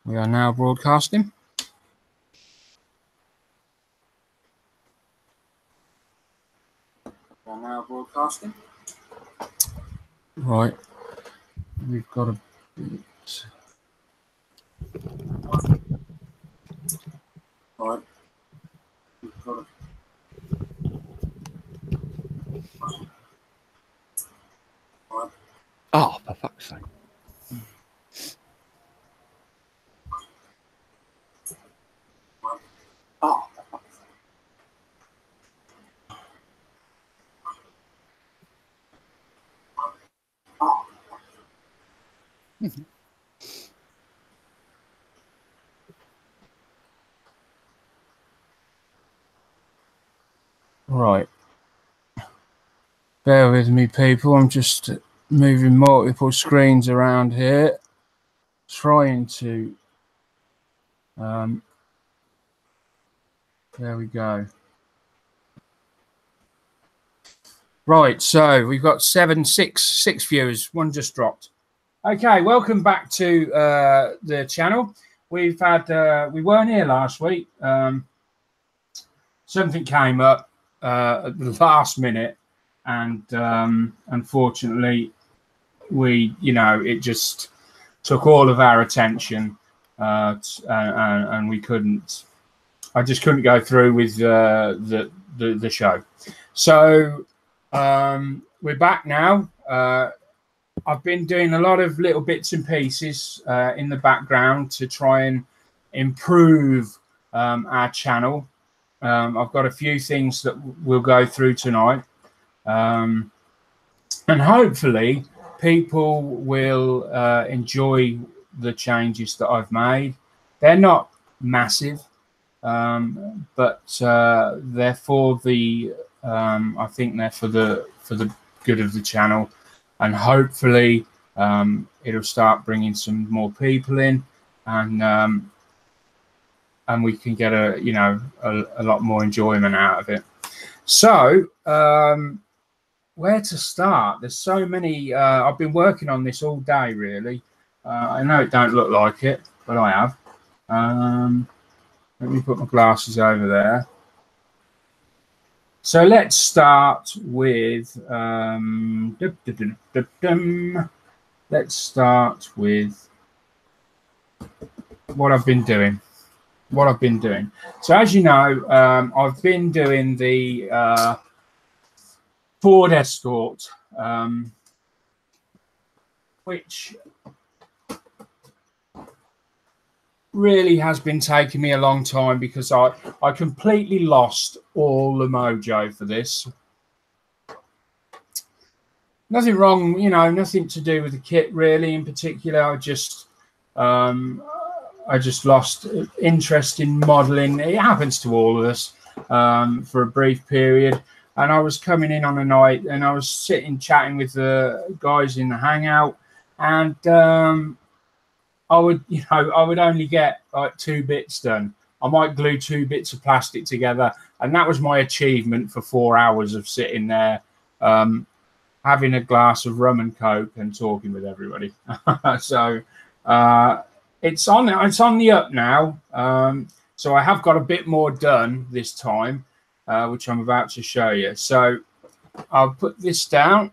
We are now broadcasting. Right. We've got a bit. Right. We've got a. Right. Oh, for fuck's sake. Oh. Right. Bear with me, people. I'm just moving multiple screens around here, trying to. There we go. Right, so we've got six viewers. One just dropped. Okay, welcome back to the channel. We've had we weren't here last week. Something came up at the last minute, and unfortunately, it just took all of our attention, and we couldn't. I just couldn't go through with the show. So we're back now. I've been doing a lot of little bits and pieces in the background to try and improve our channel. I've got a few things that we'll go through tonight, and hopefully people will enjoy the changes that I've made. They're not massive, but they're for the I think they're for the good of the channel, and hopefully it'll start bringing some more people in, and we can get a lot more enjoyment out of it. So where to start? There's so many. I've been working on this all day, really. I know it don't look like it, but I have. Let me put my glasses over there. So let's start with let's start with what I've been doing. So as you know, I've been doing the Ford Escort, which really has been taking me a long time because I completely lost all the mojo for this. Nothing wrong, nothing to do with the kit really in particular. I just lost interest in modeling. It happens to all of us for a brief period. And I was coming in on a night and I was sitting chatting with the guys in the hangout, and I would only get like 2 bits done. I might glue 2 bits of plastic together, and that was my achievement for 4 hours of sitting there, having a glass of rum and coke and talking with everybody. So it's on the up now. So I have got a bit more done this time, which I'm about to show you. So I'll put this down.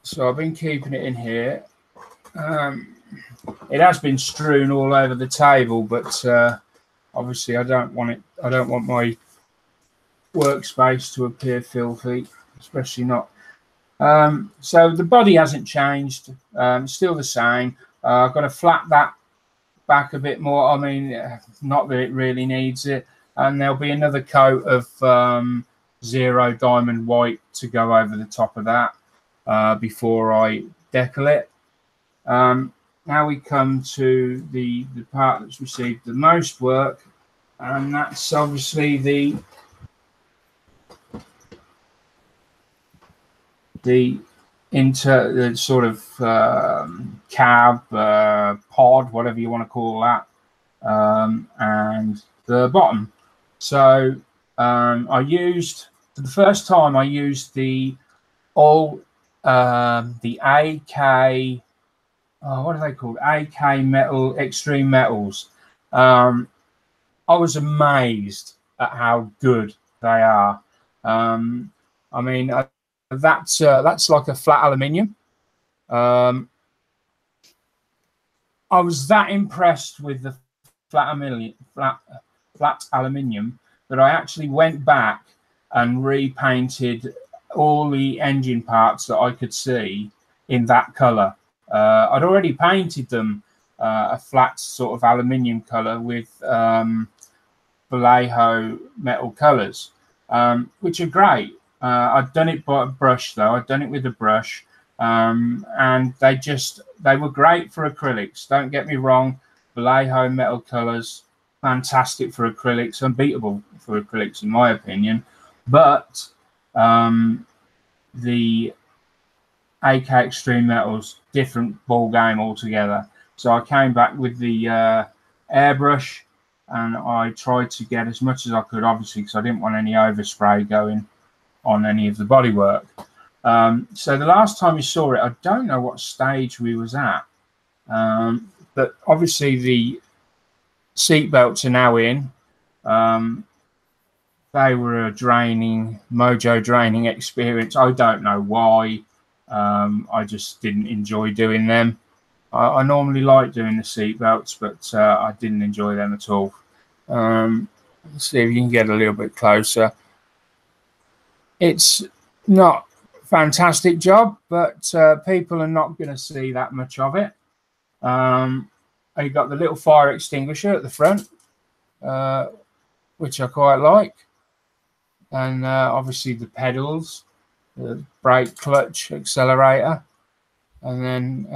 So I've been keeping it in here. It has been strewn all over the table, but obviously I don't want my workspace to appear filthy, especially not. So the body hasn't changed, still the same. I've got to flat that back a bit more. I mean, not that it really needs it. And there'll be another coat of 0 diamond white to go over the top of that before I decal it. Now we come to the part that's received the most work, and that's obviously the sort of cab, pod, whatever you want to call that, and the bottom. So for the first time I used the all the AK, what are they called? AK metal, extreme metals. I was amazed at how good they are. I mean, that's like a flat aluminium. I was that impressed with the flat aluminium that I actually went back and repainted all the engine parts that I could see in that color. I'd already painted them a flat sort of aluminium color with Vallejo metal colors, which are great. I'd done it by a brush though. I'd done it with a brush, and they were great for acrylics. Don't get me wrong, Vallejo metal colors, fantastic for acrylics, unbeatable for acrylics in my opinion. But the AK Extreme Metals, different ball game altogether. So I came back with the airbrush, and I tried to get as much as I could, obviously, because I didn't want any overspray going on any of the bodywork. So the last time you saw it, I don't know what stage we was at, but obviously the seat belts are now in. They were a mojo draining experience. I don't know why. I just didn't enjoy doing them. I normally like doing the seat belts, but I didn't enjoy them at all. Let's see if you can get a little bit closer. It's not a fantastic job, but people are not going to see that much of it. I got the little fire extinguisher at the front, which I quite like. And obviously the pedals, the brake, clutch, accelerator. And then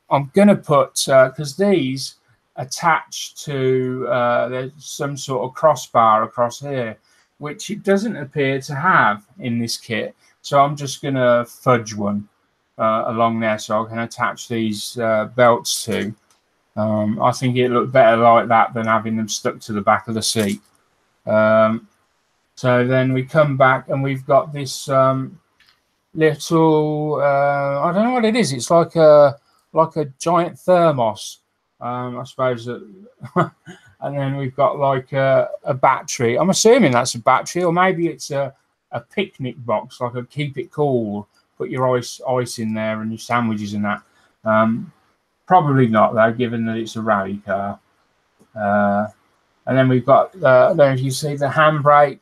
I'm going to put, because these attach to, there's some sort of crossbar across here, which it doesn't appear to have in this kit. So I'm just going to fudge one along there so I can attach these belts to. I think it looked better like that than having them stuck to the back of the seat. So then we come back and we've got this little, I don't know what it is. It's like a giant thermos, I suppose. And then we've got like a battery. I'm assuming that's a battery, or maybe it's a picnic box, like a keep it cool. Put your ice in there and your sandwiches and that. Probably not though, given that it's a rally car. And then we've got, I don't know if you see the handbrake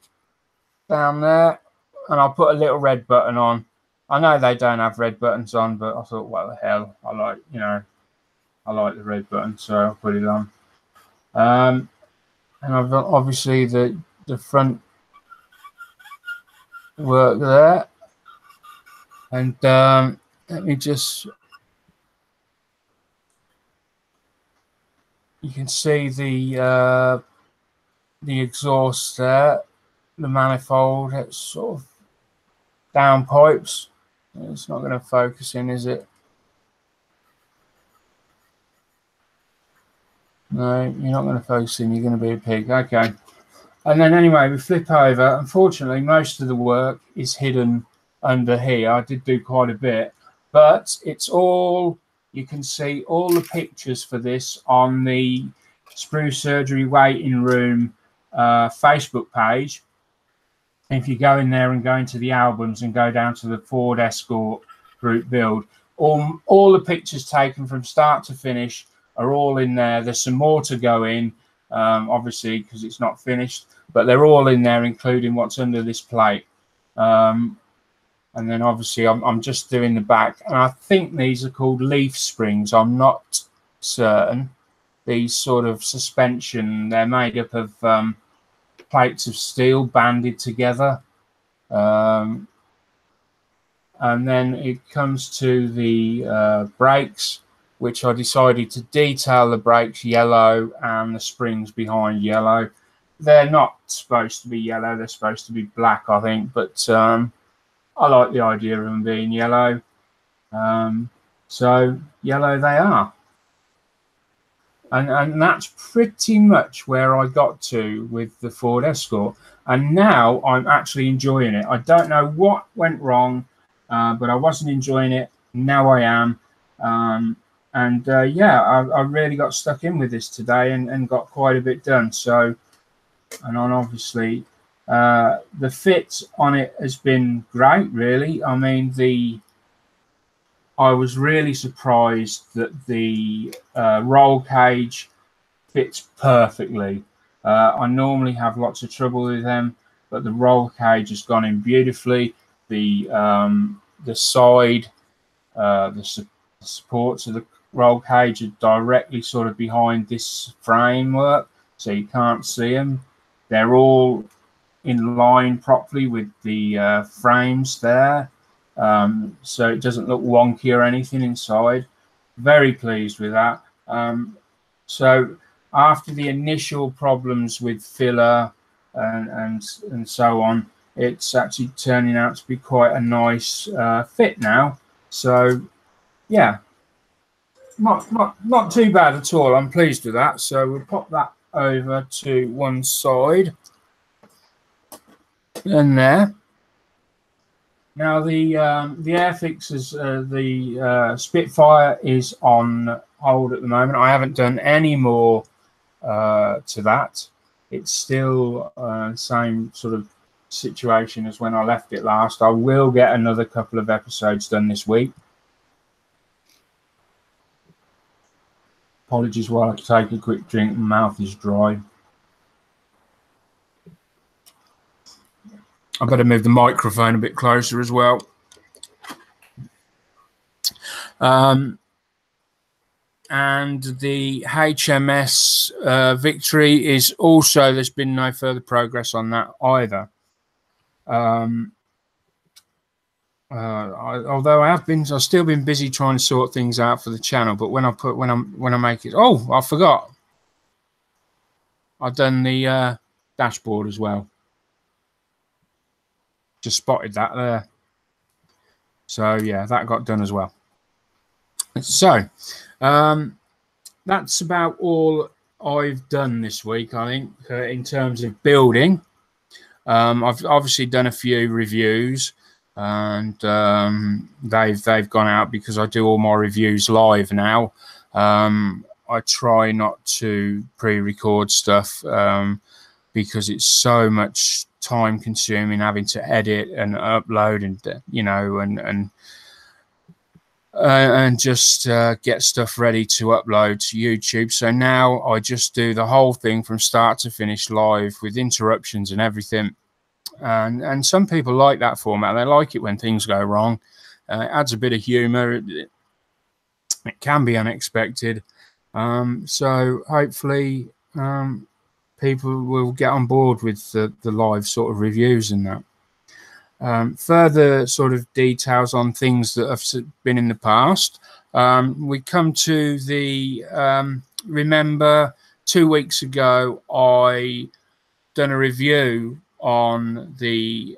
down there, and I'll put a little red button on. I know they don't have red buttons on, but I thought, what the hell? I like the red button, so I'll put it on. And I've got obviously the front work there. And let me just, you can see the exhaust there, the manifold, it's sort of down pipes. It's not going to focus in, is it? No, you're not going to focus in, you're going to be a pig. Okay. And then anyway, we flip over. Unfortunately, most of the work is hidden under here. I did do quite a bit, but it's all, you can see all the pictures for this on the SprueSurgery Waiting Room Facebook page. If you go in there and go into the albums and go down to the Ford Escort group build, all the pictures taken from start to finish are all in there. There's some more to go in, obviously, because it's not finished, but they're all in there, including what's under this plate. And then obviously I'm just doing the back, and I think these are called leaf springs. I'm not certain. These sort of suspension, they're made up of plates of steel banded together. And then it comes to the brakes, which I decided to detail the brakes yellow and the springs behind yellow. They're not supposed to be yellow, they're supposed to be black, I think, but I like the idea of them being yellow. So yellow they are. And that's pretty much where I got to with the Ford Escort. And now I'm actually enjoying it. I don't know what went wrong. but I wasn't enjoying it. Now I am. Yeah, I really got stuck in with this today and got quite a bit done. So, and on obviously, the fit on it has been great, really. I mean, I was really surprised that the roll cage fits perfectly. I normally have lots of trouble with them, but the roll cage has gone in beautifully. The side, the supports of the roll cage are directly sort of behind this framework, so you can't see them. They're all in line properly with the frames there, so it doesn't look wonky or anything inside. Very pleased with that. So after the initial problems with filler and so on, it's actually turning out to be quite a nice fit now. So yeah, not too bad at all. I'm pleased with that. So we'll pop that over to one side. And there. Now the Airfix is the Spitfire is on hold at the moment. I haven't done any more to that. It's still same sort of situation as when I left it last. I will get another couple of episodes done this week. Apologies while I take a quick drink. My mouth is dry. I better move the microphone a bit closer as well. And the HMS Victory is also, there's been no further progress on that either. Although I've still been busy trying to sort things out for the channel, but when I make it, oh, I forgot. I've done the dashboard as well. Just spotted that there. So yeah, that got done as well. So that's about all I've done this week, I think, in terms of building. I've obviously done a few reviews, and they've gone out because I do all my reviews live now. I try not to pre-record stuff because it's so much time consuming having to edit and upload and and just get stuff ready to upload to YouTube. So now I just do the whole thing from start to finish live with interruptions and everything. And some people like that format. They like it when things go wrong. It adds a bit of humor. It can be unexpected. So hopefully people will get on board with the live sort of reviews and that. Further sort of details on things that have been in the past. We come to the, remember 2 weeks ago, I done a review on the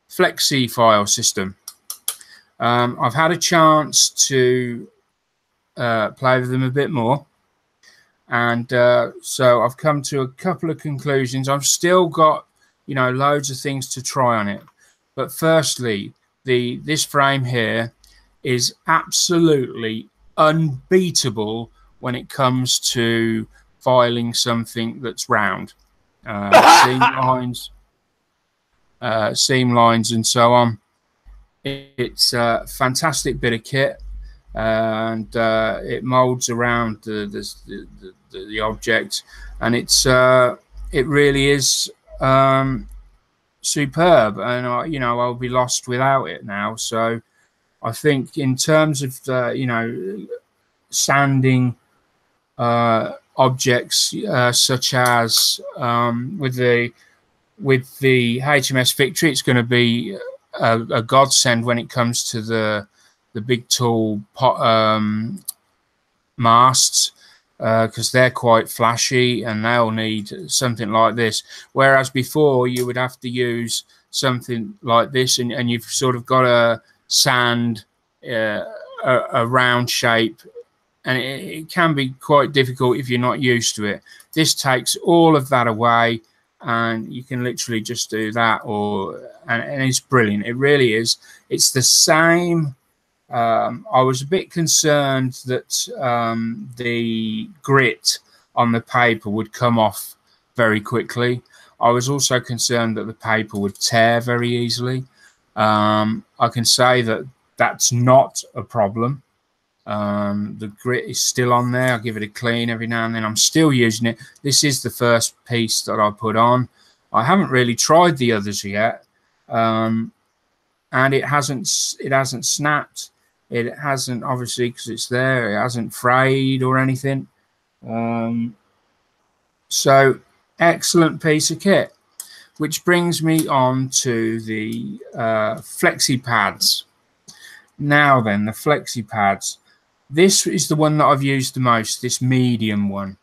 Flexi file system. I've had a chance to play with them a bit more. And so I've come to a couple of conclusions. I've still got, loads of things to try on it. But firstly, this frame here is absolutely unbeatable when it comes to filing something that's round. Seam lines and so on. It's a fantastic bit of kit. And it molds around the object, and it really is superb. And I'll be lost without it now. So I think in terms of sanding objects such as with the HMS Victory, it's going to be a godsend when it comes to the big tall masts, because they're quite flashy and they'll need something like this. Whereas before you would have to use something like this, and you've sort of got to sand a round shape, and it can be quite difficult if you're not used to it. This takes all of that away, and you can literally just do that, and it's brilliant. It really is. It's the same. I was a bit concerned that the grit on the paper would come off very quickly. I was also concerned that the paper would tear very easily. I can say that that's not a problem. The grit is still on there. I give it a clean every now and then. I'm still using it. This is the first piece that I put on. I haven't really tried the others yet, and it hasn't snapped. It hasn't, obviously, because it's there. It hasn't frayed or anything. So excellent piece of kit, which brings me on to the flexi pads. Now then, the flexi pads. This is the one that I've used the most, this medium one.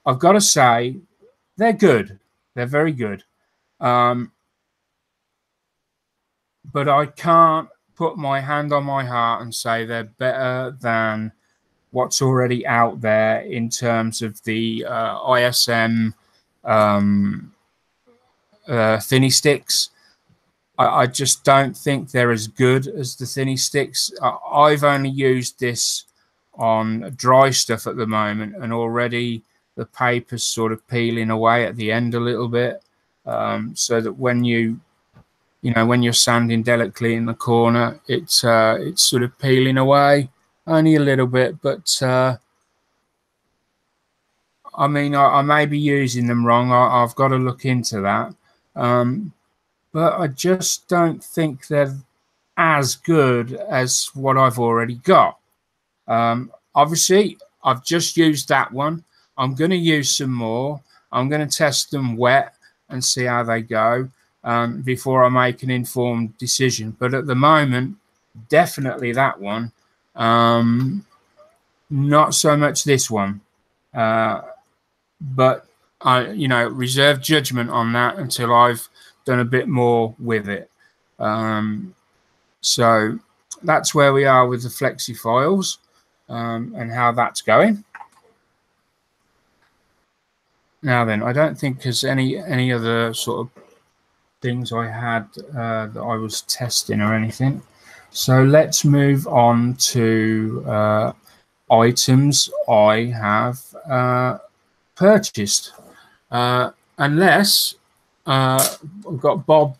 I've got to say, they're good. They're very good. But I can't put my hand on my heart and say they're better than what's already out there in terms of the ISM thinny sticks. I just don't think they're as good as the thinny sticks. I've only used this on dry stuff at the moment, and already the paper's sort of peeling away at the end a little bit, so that when when you're sanding delicately in the corner, it's sort of peeling away only a little bit. But I mean, I may be using them wrong. I've got to look into that. But I just don't think they're as good as what I've already got. Obviously, I've just used that one. I'm going to use some more. I'm going to test them wet and see how they go before I make an informed decision. But at the moment, definitely that one. Not so much this one. But I, reserve judgment on that until I've done a bit more with it. So that's where we are with the flexi files and how that's going. Now then, I don't think there's any other sort of things I had that I was testing or anything. So let's move on to items I have purchased. Unless I've got Bob.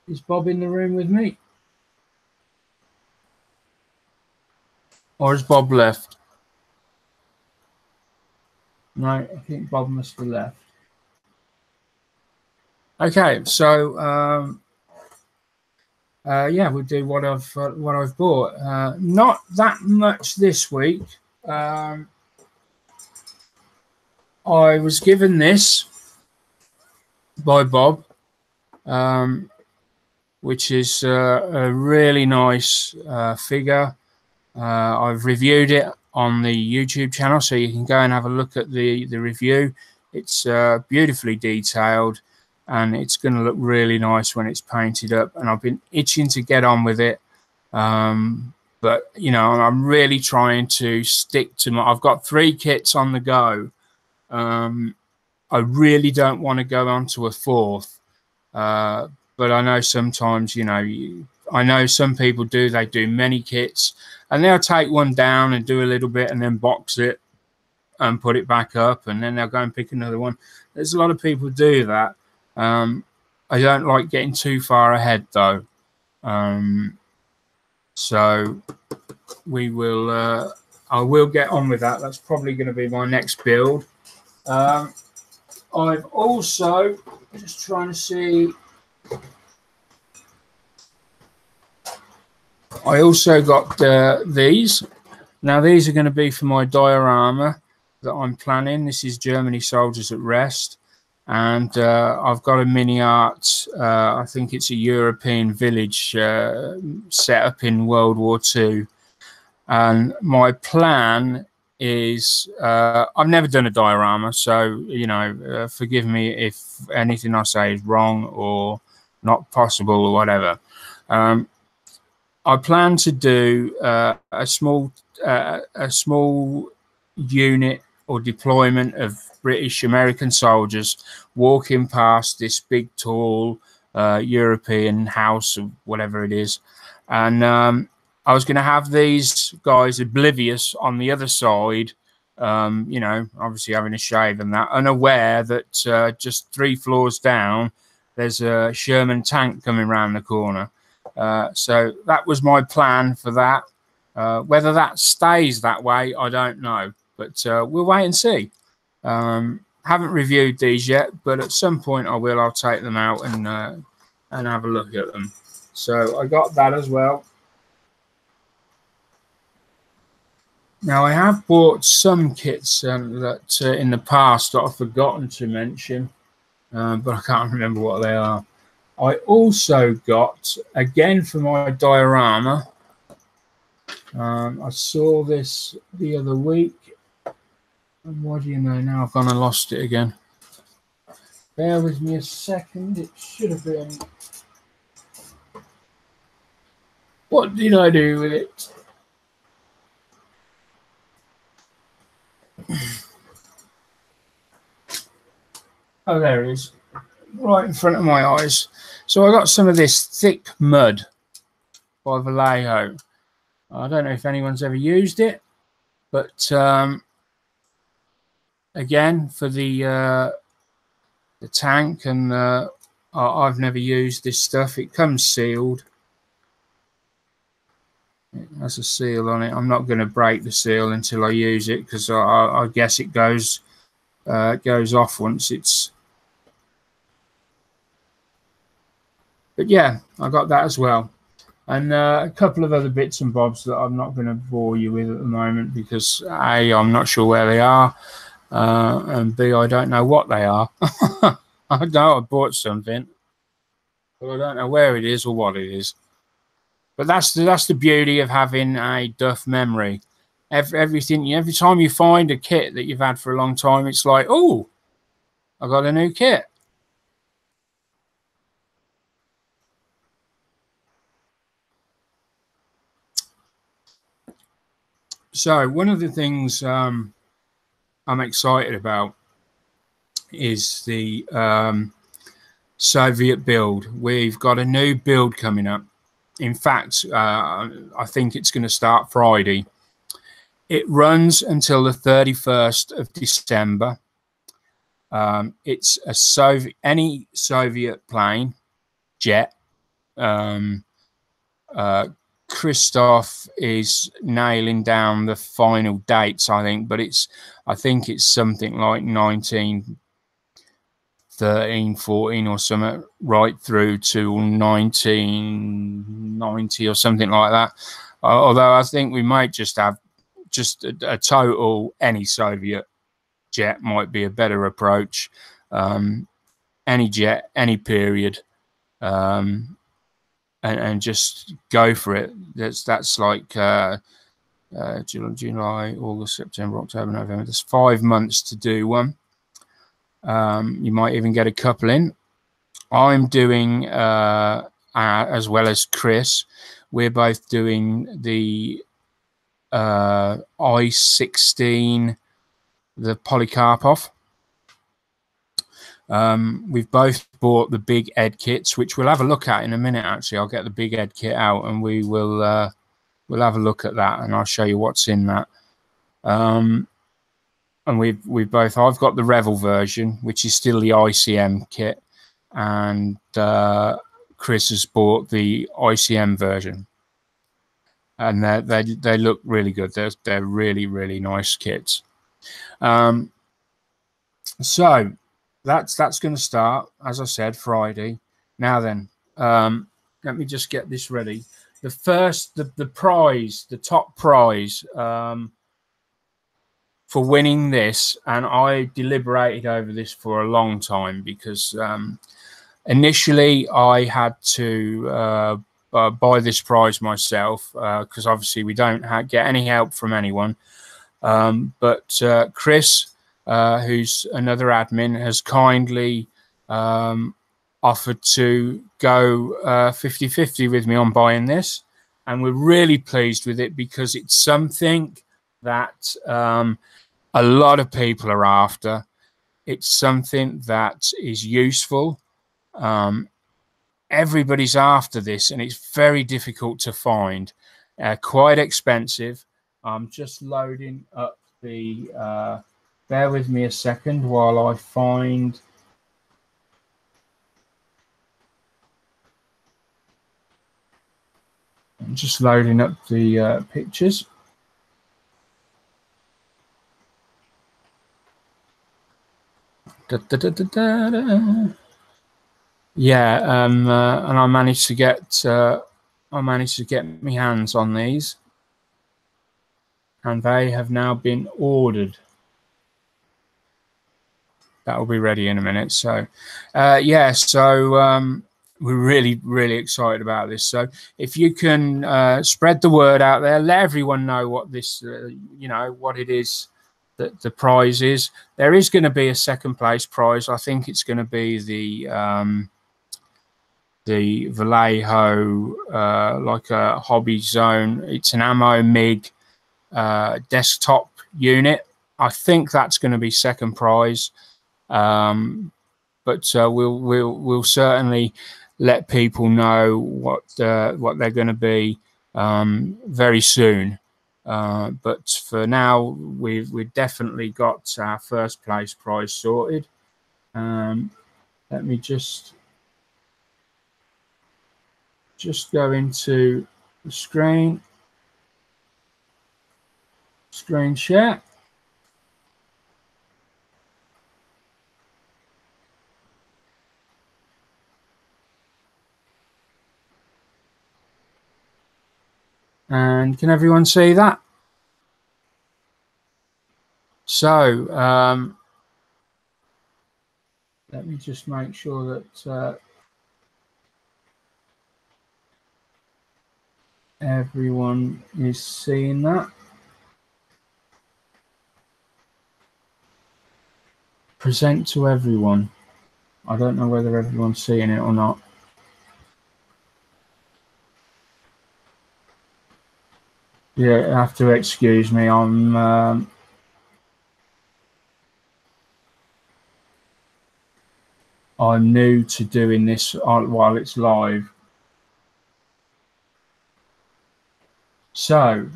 Is Bob in the room with me? Or has Bob left? No, I think Bob must have left. Okay, so yeah, we'll do what I've bought. Not that much this week. I was given this by Bob, which is a really nice figure. I've reviewed it on the YouTube channel, so you can go and have a look at the review. It's beautifully detailed, and it's going to look really nice when it's painted up, and I've been itching to get on with it. But I'm really trying to stick to I've got 3 kits on the go. I really don't want to go on to a 4th, but I know sometimes, I know some people do. They do many kits, and they'll take one down and do a little bit and then box it and put it back up, and then they'll go and pick another one. There's a lot of people do that. I don't like getting too far ahead, though. So we will. I will get on with that. That's probably going to be my next build. I've also just trying to see. I also got these. Now these are going to be for my diorama that I'm planning. This is Germany Soldiers at Rest, and I've got a mini art. I think it's a European village set up in World War II, and my plan is I've never done a diorama, so forgive me if anything I say is wrong or not possible or whatever. I plan to do a small unit or deployment of British American soldiers walking past this big tall European house or whatever it is, and I was going to have these guys oblivious on the other side, you know, obviously having a shave and that, unaware that just 3 floors down there's a Sherman tank coming around the corner. So that was my plan for that. Whether that stays that way, I don't know, but we'll wait and see. Haven't reviewed these yet, but at some point I will. I'll take them out and have a look at them. So I got that as well. Now I have bought some kits that in the past that I've forgotten to mention, but I can't remember what they are. I also got, again for my diorama, I saw this the other week. And what do you know, now I've gone and lost it again. Bear with me a second, it should have been... What did I do with it? Oh, there it is, right in front of my eyes. So I got some of this thick mud by Vallejo. I don't know if anyone's ever used it, but again, for the tank, and I've never used this stuff. It comes sealed. It has a seal on it. I'm not going to break the seal until I use it, because I guess it goes off once it's... But yeah, I got that as well. And a couple of other bits and bobs that I'm not going to bore you with at the moment, because A, I'm not sure where they are, and B, I don't know what they are. I know I bought something, but I don't know where it is or what it is. But that's the beauty of having a Duff memory. Every time you find a kit that you've had for a long time, it's like, oh, I got a new kit. So one of the things I'm excited about is the Soviet build. We've got a new build coming up. In fact, I think it's going to start Friday. It runs until the 31st of December. It's a any Soviet plane, jet. Christoph is nailing down the final dates, I think, but I think it's something like 1913, 14 or something, right through to 1990 or something like that. Although I think we might just have a total any Soviet jet might be a better approach. Any jet, any period. And just go for it. That's like July, August, September, October, November. There's 5 months to do one. You might even get a couple in. I'm doing, as well as Chris, we're both doing the I-16, the Polikarpov. We've both bought the big Ed kits, which we'll have a look at in a minute. Actually, I'll get the big Ed kit out and we will we'll have a look at that, and I'll show you what's in that. And we've both, I've got the Revel version, which is still the ICM kit, and Chris has bought the ICM version, and they look really good. They're really, really nice kits. So that's going to start, as I said, Friday. Now then, let me just get this ready. The prize, the top prize for winning this, and I deliberated over this for a long time, because initially I had to buy this prize myself, because obviously we don't get any help from anyone. But Chris, who's another admin, has kindly offered to go 50-50 with me on buying this, and we're really pleased with it, because it's something that a lot of people are after. It's something that is useful. Everybody's after this, and it's very difficult to find. Quite expensive. I'm just loading up the. Bear with me a second while I find. I'm just loading up the pictures. Da, da, da, da, da, da. Yeah, and I managed to get my hands on these, and they have now been ordered. That will be ready in a minute. So, yeah, so we're really excited about this. So, if you can spread the word out there, let everyone know what this, you know, what it is that the prize is. There is going to be a second place prize. I think it's going to be the Vallejo, like a hobby zone. It's an ammo MiG desktop unit. I think that's going to be second prize. But we'll certainly let people know what they're going to be very soon. But for now, we've definitely got our first place prize sorted. Let me just go into the screen share. And can everyone see that? So let me just make sure that everyone is seeing that. Present to everyone. I don't know whether everyone's seeing it or not. Yeah, you have to excuse me. I'm new to doing this while it's live. So,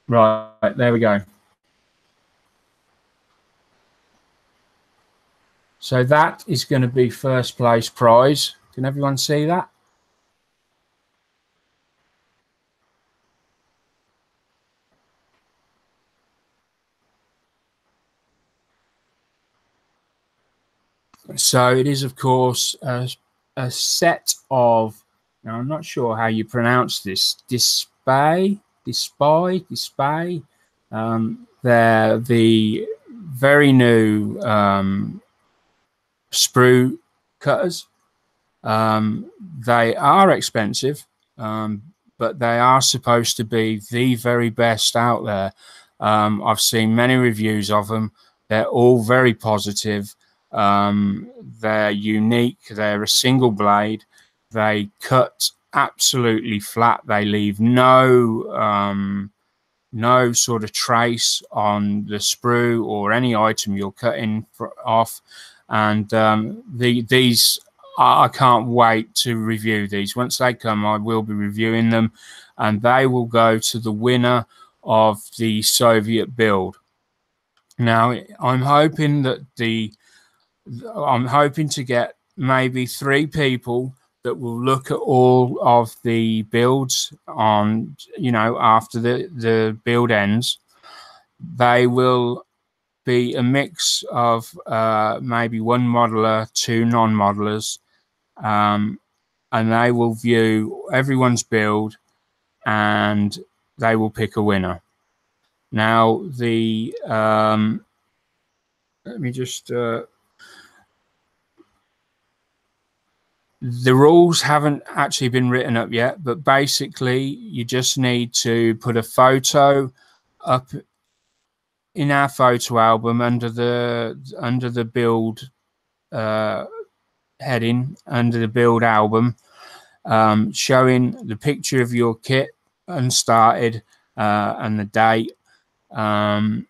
right, there we go. So that is going to be first place prize. Can everyone see that? So it is, of course, a set of, now I'm not sure how you pronounce this, display. They're the very new sprue cutters. They are expensive, but they are supposed to be the very best out there. I've seen many reviews of them. They're all very positive. They're unique. They're a single blade. They cut absolutely flat. They leave no sort of trace on the sprue or any item you're cutting off. And these, I can't wait to review these. Once they come, I will be reviewing them, and they will go to the winner of the Soviet build. Now, I'm hoping to get maybe 3 people that will look at all of the builds on, you know, after the build ends. They will be a mix of maybe 1 modeler, 2 non-modelers, and they will view everyone's build and they will pick a winner. Now, the let me just the rules haven't actually been written up yet, but basically you just need to put a photo up in our photo album under the build heading under the build album, showing the picture of your kit unstarted and the date, and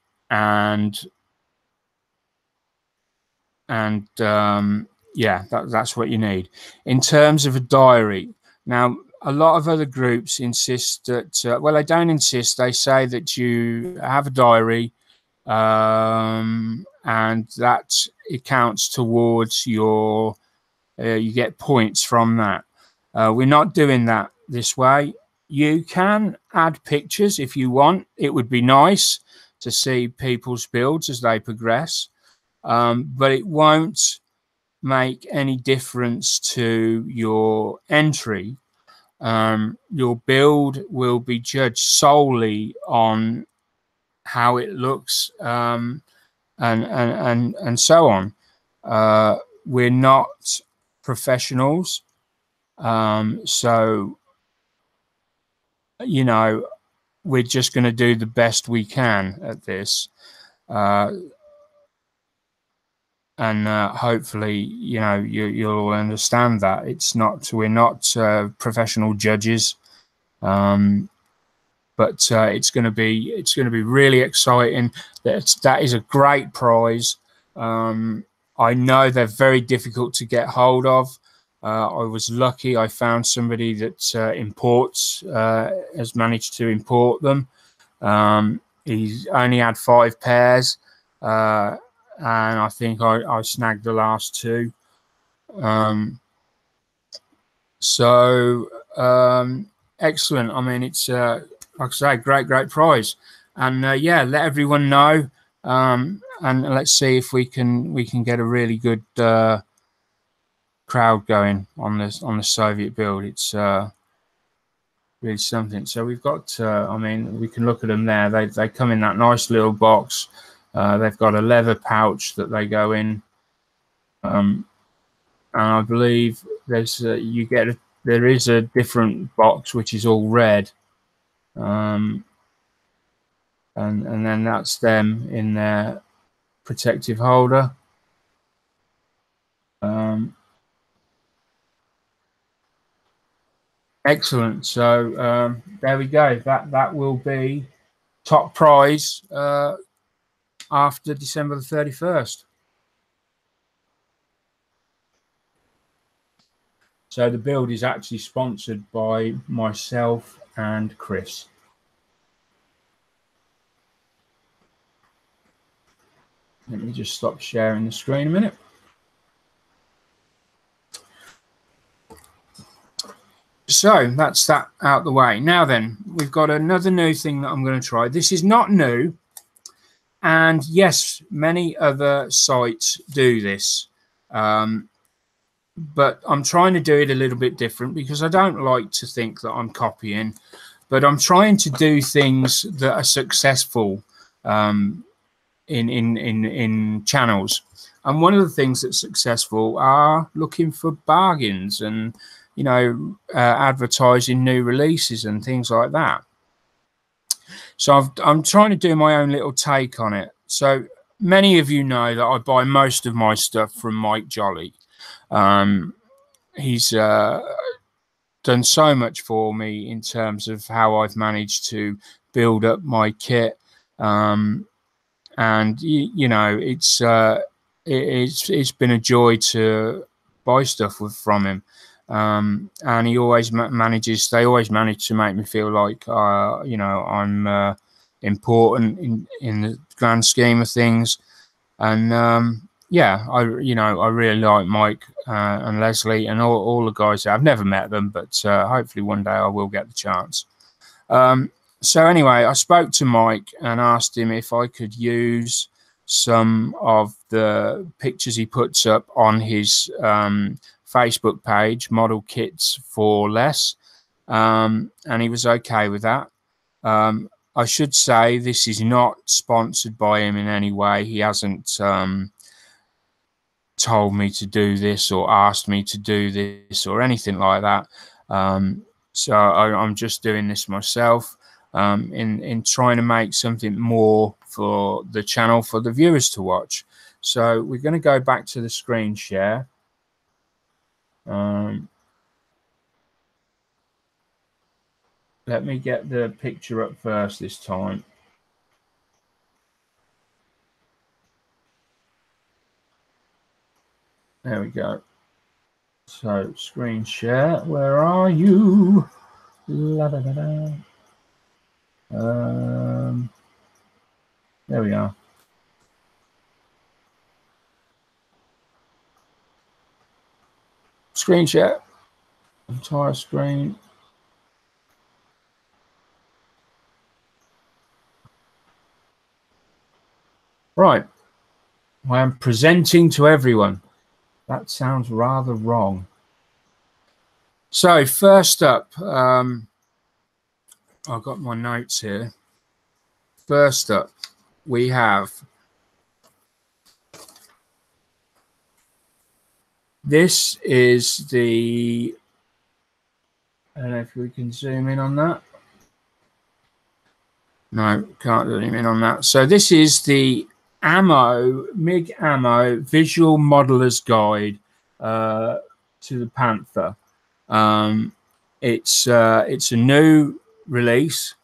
yeah, that's what you need. In terms of a diary, now a lot of other groups insist that well, they don't insist, they say that you have a diary, and that it counts towards your you get points from that. We're not doing that this way. You can add pictures if you want. It would be nice to see people's builds as they progress, but it won't make any difference to your entry. Your build will be judged solely on how it looks, and so on. We're not professionals, so you know, we're just going to do the best we can at this, and hopefully, you know, you'll understand that we're not professional judges, but it's going to be really exciting. That is a great prize. I know they're very difficult to get hold of. I was lucky. I found somebody that imports, has managed to import them. He's only had 5 pairs, and I think I snagged the last 2. Excellent. I mean, it's like I say, great prize, and yeah, let everyone know, and let's see if we can get a really good crowd going on the Soviet build. It's really something. So we've got, I mean, we can look at them there. They come in that nice little box. They've got a leather pouch that they go in, and I believe there's there is a different box which is all red, and then that's them in their protective holder. Excellent. So there we go. That will be top prize after December the 31st. So the build is actually sponsored by myself and Chris. Let me just stop sharing the screen a minute. So that's that out the way. Now then, we've got another new thing that I'm going to try. This is not new, and yes, many other sites do this, but I'm trying to do it a little bit different because I don't like to think that I'm copying, but I'm trying to do things that are successful in channels. And one of the things that's successful are looking for bargains and, you know, advertising new releases and things like that. So I'm trying to do my own little take on it. So many of you know that I buy most of my stuff from Mike Jolly. He's done so much for me in terms of how I've managed to build up my kit, and you know, it's been a joy to buy stuff from him. And he always they always manage to make me feel like, you know, I'm important in the grand scheme of things. And yeah, I really like Mike and Leslie and all the guys. I've never met them, but hopefully one day I will get the chance. So anyway, I spoke to Mike and asked him if I could use some of the pictures he puts up on his Facebook page, Model Kits for Less, and he was okay with that. I should say this is not sponsored by him in any way. He hasn't told me to do this or asked me to do this or anything like that. So I'm just doing this myself, in trying to make something more for the channel for the viewers to watch. So we're going to go back to the screen share. Let me get the picture up first this time. There we go. So screen share, where are you? La, da, da, da. There we are. Screen share, entire screen. Right, I am presenting to everyone. That sounds rather wrong. So first up, I've got my notes here. First up, we have this is the, I don't know if we can zoom in on that. No, can't zoom in on that. So this is the MiG Ammo Visual Modeler's Guide to the Panther. It's a new release.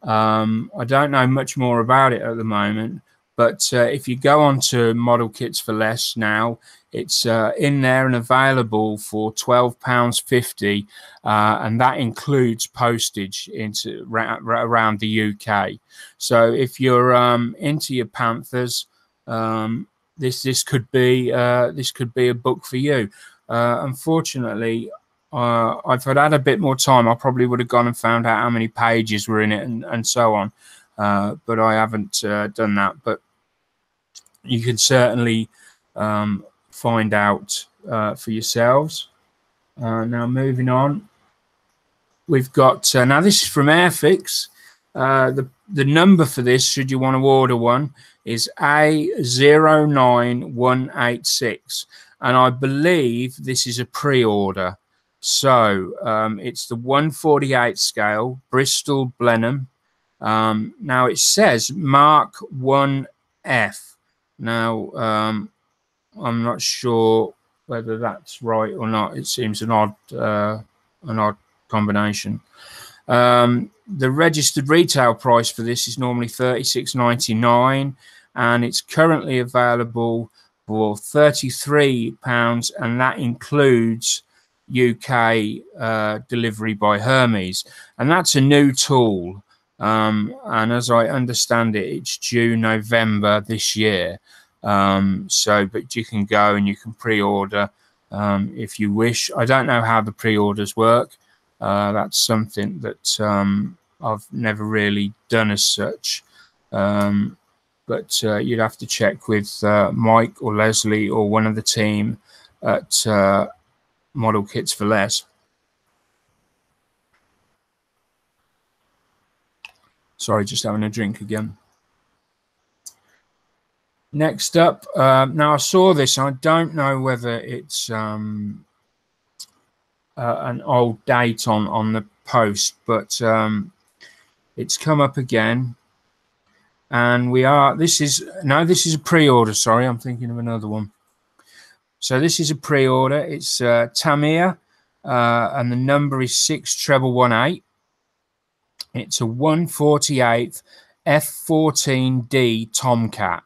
I don't know much more about it at the moment, but if you go on to Model Kits for Less now, it's in there and available for £12.50, and that includes postage into around the UK. So if you're into your Panthers, this could be a book for you. Unfortunately, if I'd had a bit more time, I probably would have gone and found out how many pages were in it and so on. But I haven't done that. But you can certainly find out for yourselves. Now moving on, we've got now this is from Airfix. The number for this, should you want to order one, is A09186, and I believe this is a pre-order. So it's the 1/48 scale, Bristol Blenheim. Now it says Mark 1F. Now I'm not sure whether that's right or not. It seems an odd combination. The registered retail price for this is normally £36.99, and it's currently available for £33, and that includes UK delivery by Hermes, and that's a new tool. And as I understand it, it's due November this year. But you can go and you can pre-order if you wish. I don't know how the pre-orders work. That's something that I've never really done as such. But you'd have to check with Mike or Leslie or one of the team at Model Kits for Less. Sorry, just having a drink again. Next up, now I saw this. I don't know whether it's an old date on the post, but it's come up again. And this is a pre-order. Sorry, I'm thinking of another one. So this is a pre-order. It's Tamir, and the number is 61118. It's a 1/48 F14D Tomcat.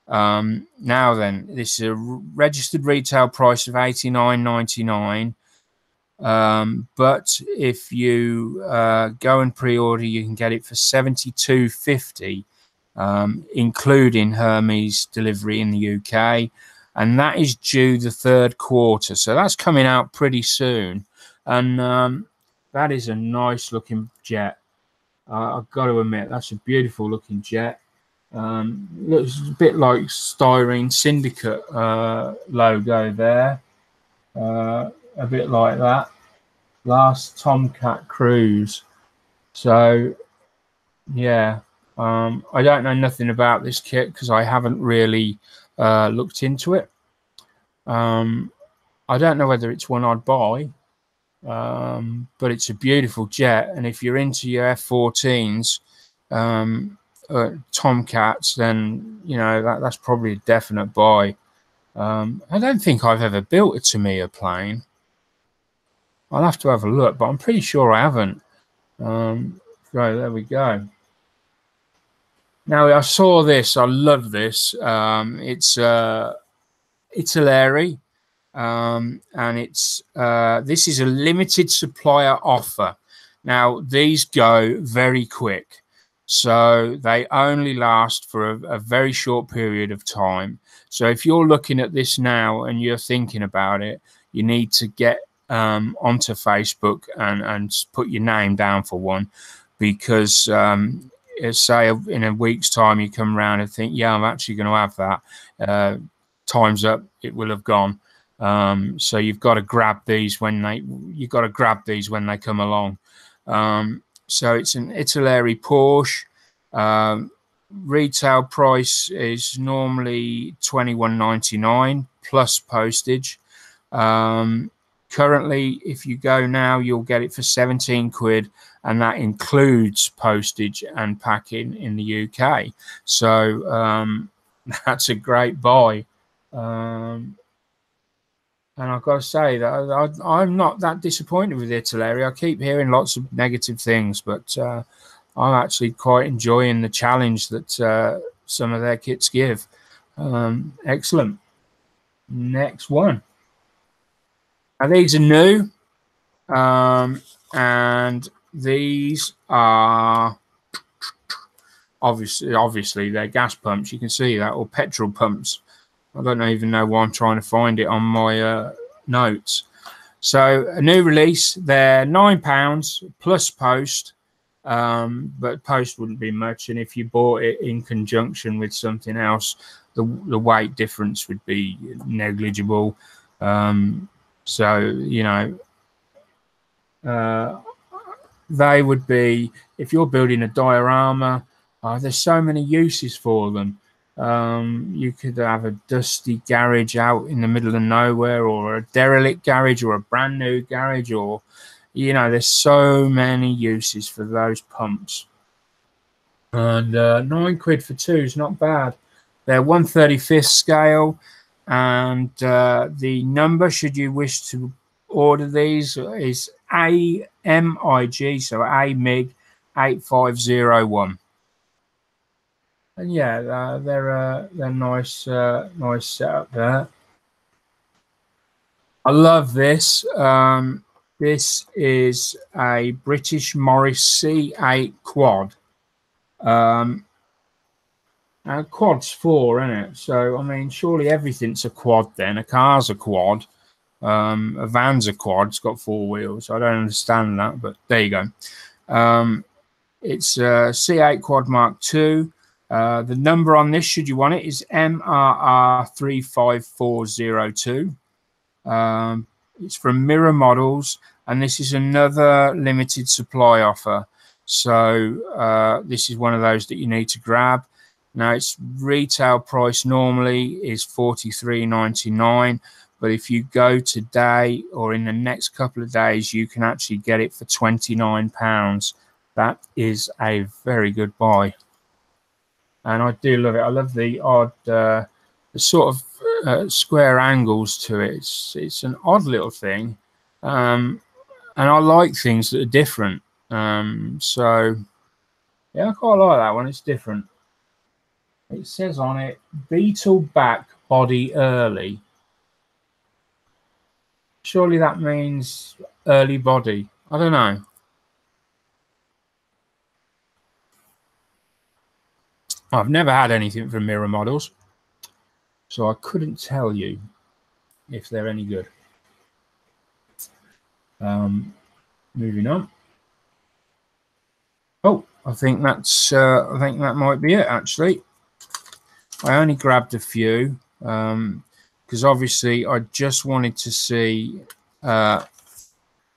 Now then, this is a registered retail price of £89.99. But if you go and pre-order, you can get it for £72.50, including Hermes delivery in the UK, and that is due the third quarter. So that's coming out pretty soon, and that is a nice looking jet. I've got to admit, that's a beautiful looking jet. Looks a bit like Styrene Syndicate logo there, a bit like that. Last Tomcat cruise. So yeah, I don't know nothing about this kit because I haven't really looked into it. I don't know whether it's one I'd buy, but it's a beautiful jet, and if you're into your F-14s, tomcats, then you know that's probably a definite buy. I don't think I've ever built a Tamiya plane. I'll have to have a look, but I'm pretty sure I haven't. Right, there we go. Now I saw this. I love this. It's Italeri, and it's this is a limited supplier offer. Now these go very quick, so they only last for a very short period of time. So if you're looking at this now and you're thinking about it, you need to get onto Facebook and put your name down for one, because say in a week's time you come around and think, yeah, I'm actually going to have that. Time's up, it will have gone. So you've got to grab these when they come along. So it's an Italeri Porsche. Retail price is normally $21.99 plus postage. Currently, if you go now, you'll get it for 17 quid, and that includes postage and packing in the UK. So that's a great buy. And I've got to say that I'm not that disappointed with Italeri. I keep hearing lots of negative things, but I'm actually quite enjoying the challenge that some of their kits give. Excellent. Next one. Now these are new, and these are obviously they're gas pumps. You can see that, or petrol pumps. I don't even know why I'm trying to find it on my notes. So a new release, they're £9 plus post, but post wouldn't be much, and if you bought it in conjunction with something else, the weight difference would be negligible. So you know, they would be, if you're building a diorama, there's so many uses for them. You could have a dusty garage out in the middle of nowhere, or a derelict garage, or a brand new garage, or you know, there's so many uses for those pumps. And 9 quid for two is not bad. They're 1/35 scale, and the number, should you wish to order these, is AMIG, so AMIG 8501. And yeah, they're nice, nice setup there. I love this. This is a British Morris C8 quad. Now quad's 4, isn't it? So I mean, surely everything's a quad then. A car's a quad. A van's a quad. It's got 4 wheels. I don't understand that, but there you go. It's a C8 Quad Mark II. The number on this, should you want it, is MRR35402. It's from Mirror Models, and this is another limited supply offer. So this is one of those that you need to grab. Now, its retail price normally is $43.99, but if you go today or in the next couple of days, you can actually get it for £29. That is a very good buy. And I do love it. I love the odd the sort of square angles to it. It's an odd little thing, and I like things that are different. So yeah, I quite like that one. It's different. It says on it, Beetle back body early. Surely that means early body. I don't know. I've never had anything from Mirror Models, so I couldn't tell you if they're any good. Moving on. Oh, I think that's I think that might be it actually. I only grabbed a few because obviously I just wanted to see how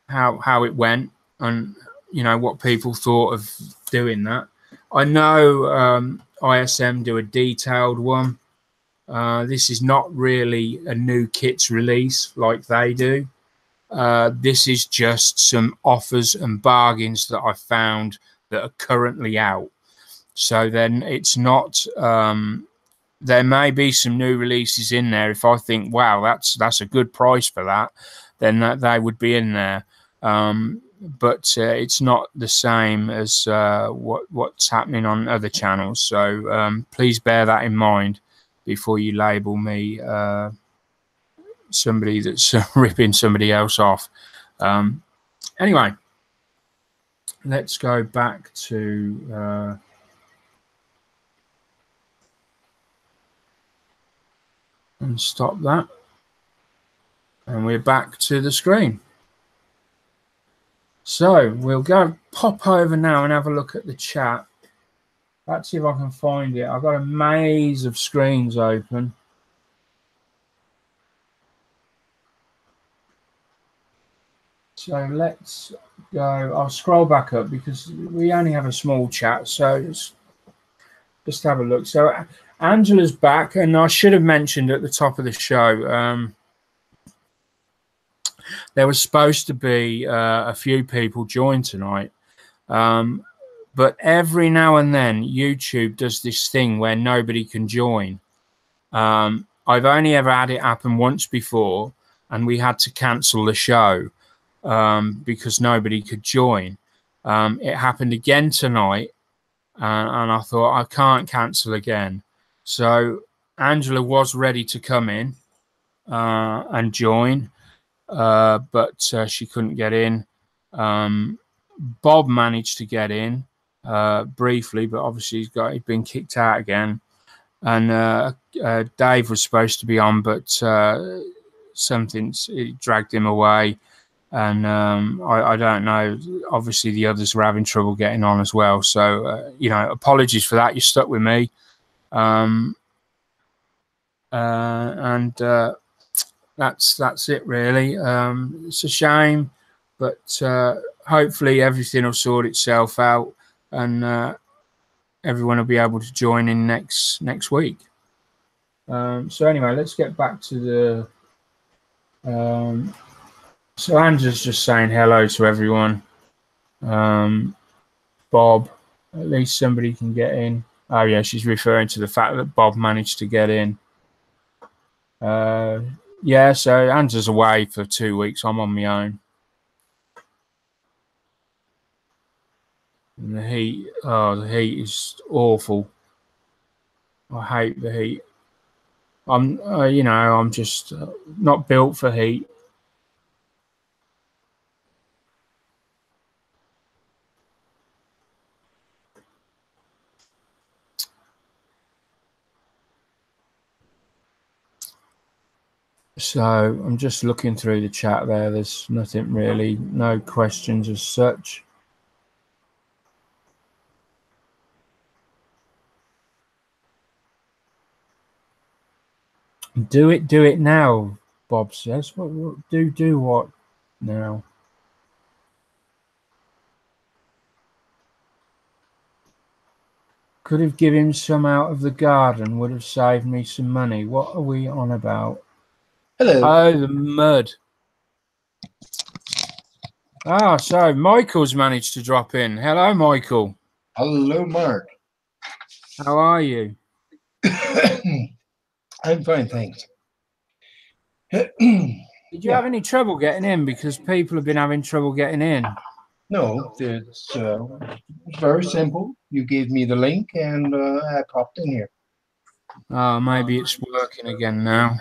it went, and you know what people thought of doing that. I know ISM do a detailed one. This is not really a new kits release like they do. This is just some offers and bargains that I found that are currently out. So then it's not. There may be some new releases in there. If I think, wow, that's a good price for that, then they would be in there. But it's not the same as what's happening on other channels. So please bear that in mind before you label me somebody that's ripping somebody else off. Anyway, let's go back to and stop that, and we're back to the screen. So we'll go pop over now and have a look at the chat. Let's see if I can find it. I've got a maze of screens open. So let's go. I'll scroll back up because we only have a small chat. So just have a look. So Angela's back, and I should have mentioned at the top of the show, there was supposed to be a few people join tonight, but every now and then YouTube does this thing where nobody can join. I've only ever had it happen once before, and we had to cancel the show because nobody could join. It happened again tonight, and I thought, I can't cancel again. So Angela was ready to come in and join, but she couldn't get in. Bob managed to get in briefly, but obviously he'd been kicked out again. And Dave was supposed to be on, but it dragged him away. And I don't know. Obviously, the others were having trouble getting on as well. So, apologies for that. You're stuck with me. That's it, really. It's a shame, but hopefully everything will sort itself out, and everyone will be able to join in next week. So anyway, let's get back to the. So Angela's just saying hello to everyone. Bob, at least somebody can get in. Oh yeah, she's referring to the fact that Bob managed to get in. Yeah, so Angela's away for 2 weeks. I'm on my own. And the heat, the heat is awful. I hate the heat. I'm just not built for heat. So I'm just looking through the chat there. There's nothing really, no questions as such. Do it now, Bob says. What do what now? Could have given him some out of the garden, would have saved me some money. What are we on about? Hello. Oh, the mud. Ah, so Michael's managed to drop in. Hello, Michael. Hello, Mark. How are you? I'm fine, thanks. Did you have any trouble getting in? Because people have been having trouble getting in. No, it's very simple. You gave me the link, and I popped in here. Oh, maybe it's working again now.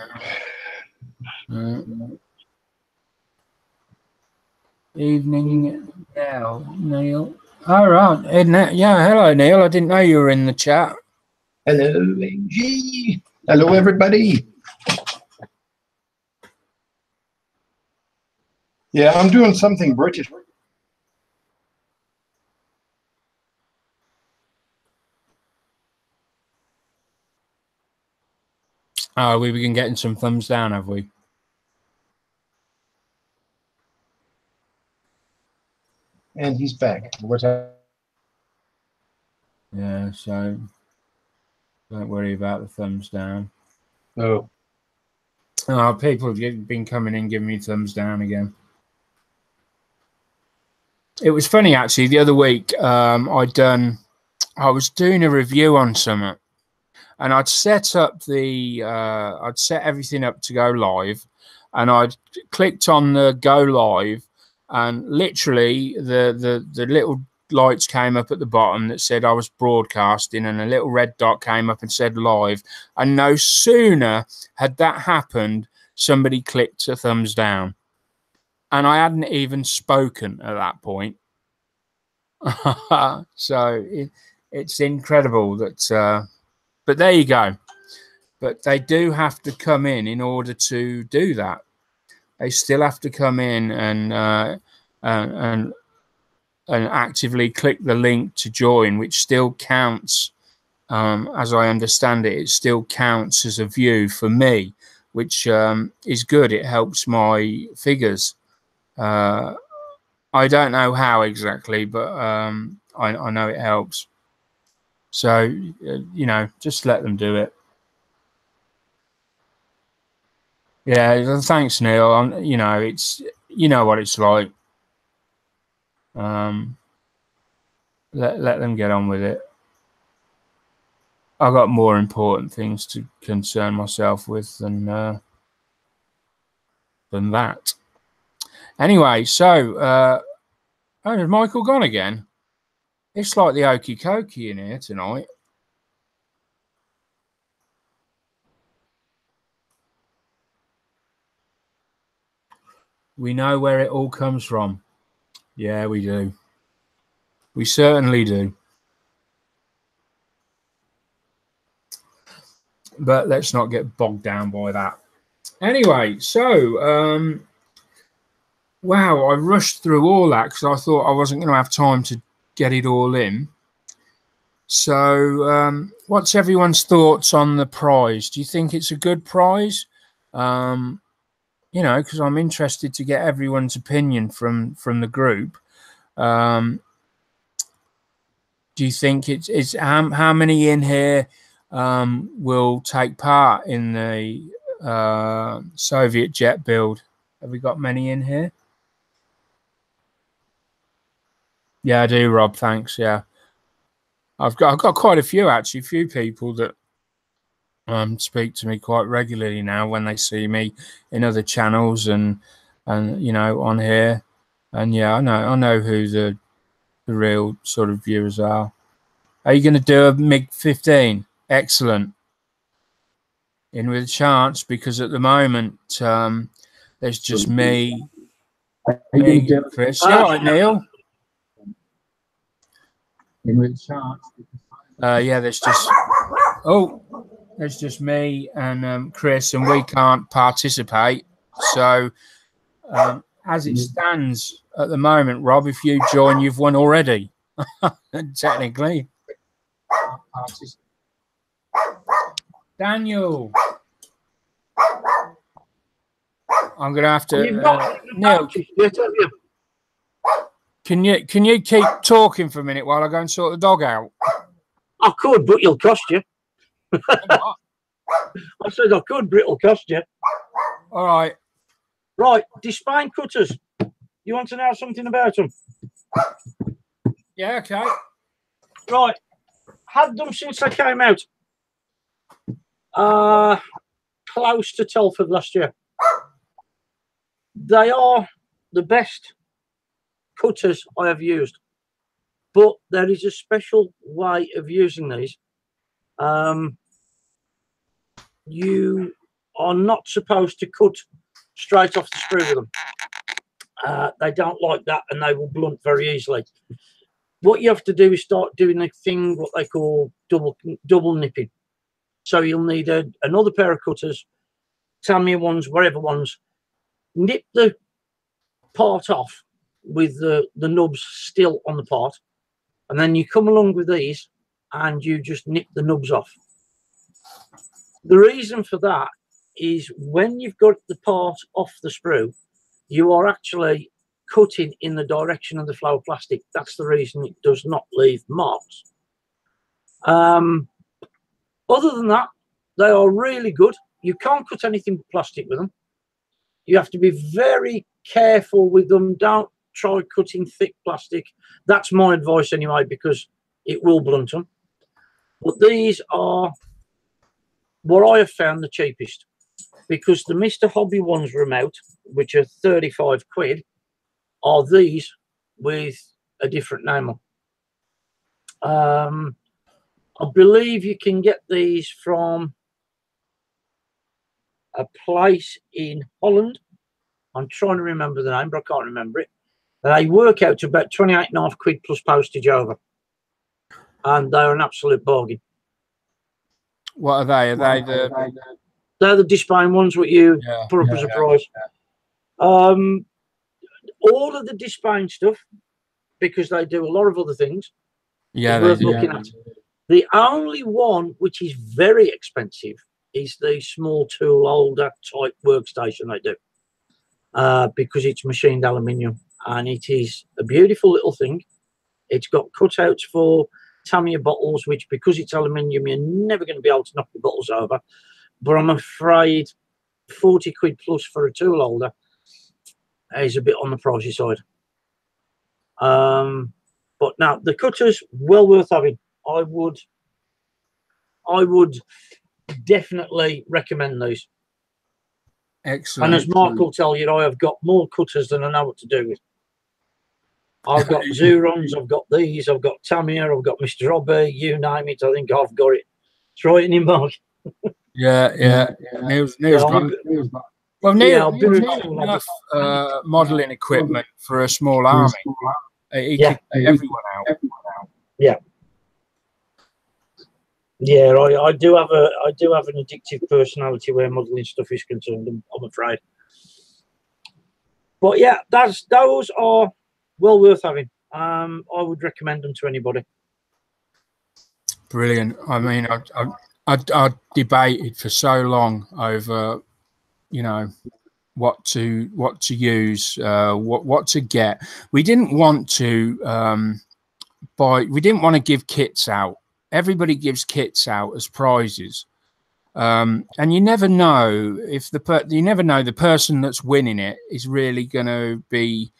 Evening now, Neil. All right, yeah. Hello, Neil. I didn't know you were in the chat. Hello, Angie. Hello, everybody. Yeah, I'm doing something British. Oh, we've been getting some thumbs down, have we? And he's back. What's that? Yeah, so don't worry about the thumbs down. Oh. Oh, people have been coming in giving me thumbs down again. It was funny, actually. The other week, I I was doing a review on something, and I'd set up the I'd set everything up to go live, and I'd clicked on the go live, and literally the little lights came up at the bottom that said I was broadcasting, and a little red dot came up and said live, and no sooner had that happened, somebody clicked a thumbs down, and I hadn't even spoken at that point. So it's incredible that but there you go. But they do have to come in order to do that. They still have to come in and actively click the link to join, which still counts. As I understand it, it still counts as a view for me, which is good. It helps my figures. I don't know how exactly, but I know it helps. So, you know, just let them do it. Yeah, thanks, Neil. You know, it's, you know what it's like. Let them get on with it. I've got more important things to concern myself with than that. Anyway, so oh, has Michael gone again? It's like the okey cokey in here tonight. We know where it all comes from. Yeah, we do. We certainly do. But let's not get bogged down by that. Anyway, so wow, I rushed through all that because I thought I wasn't going to have time to get it all in. So what's everyone's thoughts on the prize? Do you think it's a good prize? You know, because I'm interested to get everyone's opinion from the group. Do you think it's how many in here will take part in the Soviet jet build? Have we got many in here? Yeah, I do, Rob. Thanks. Yeah, I've got quite a few actually. A few people that speak to me quite regularly now when they see me in other channels and you know, on here. And yeah, I know who the real sort of viewers are. Are you going to do a MiG-15? Excellent. In with a chance, because at the moment there's just me, Chris. You all right, Neil? In with a chance. Yeah, there's just me and Chris, and we can't participate. So as it stands at the moment, Rob, if you join, you've won already. Technically. Daniel, I'm gonna have to Neil, can you keep talking for a minute while I go and sort the dog out? I could, but it'll cost you. I said I could, but it'll cost you. All right. Right, the spine cutters. You want to know something about them? Yeah, okay. Right, had them since they came out. Close to Telford last year. They are the best cutters I have used, but there is a special way of using these. You are not supposed to cut straight off the sprue with them. They don't like that, and they will blunt very easily. What you have to do is start doing a thing what they call double nipping. So you'll need another pair of cutters, Tamiya ones, wherever ones. Nip the part off with the nubs still on the part, and then you come along with these and you just nip the nubs off. The reason for that is when you've got the part off the sprue, you are actually cutting in the direction of the flow of plastic. That's the reason it does not leave marks. Other than that, they are really good. You can't cut anything with plastic with them. You have to be very careful with them. Don't try cutting thick plastic. That's my advice anyway, because it will blunt them. But these are what I have found the cheapest, because the Mr. Hobby ones from out, which are 35 quid, are these with a different name on. I believe you can get these from a place in Holland. I'm trying to remember the name, but I can't remember it. They work out to about 28.5 quid plus postage over. And they're an absolute bargain. What are they? Are they the... They're the display ones what you put up as a prize. All of the display stuff, because they do a lot of other things, is worth looking at. The only one which is very expensive is the small tool holder type workstation they do, because it's machined aluminium, and it is a beautiful little thing. It's got cutouts for Tamiya bottles, which, because it's aluminium, you're never going to be able to knock the bottles over. But I'm afraid 40 quid plus for a tool holder is a bit on the pricey side. But now the cutters, well worth having. I would definitely recommend these. Excellent. And as Mark will tell you, I have got more cutters than I know what to do with. I've got Zurons, I've got these, I've got Tamiya, I've got Mr. Hobby, you name it, I think I've got it. Throw it in, Mark. Yeah. Neil's got... Well, Neil's enough modelling equipment for a small army. He can take everyone out. Yeah. Yeah, I do have an addictive personality where modelling stuff is concerned, I'm afraid. But yeah, those are well worth having. I would recommend them to anybody. Brilliant. I mean, I debated for so long over, you know, what to use, what to get. We didn't want to we didn't want to give kits out. Everybody gives kits out as prizes, and you never know if the person that's winning it is really going to be,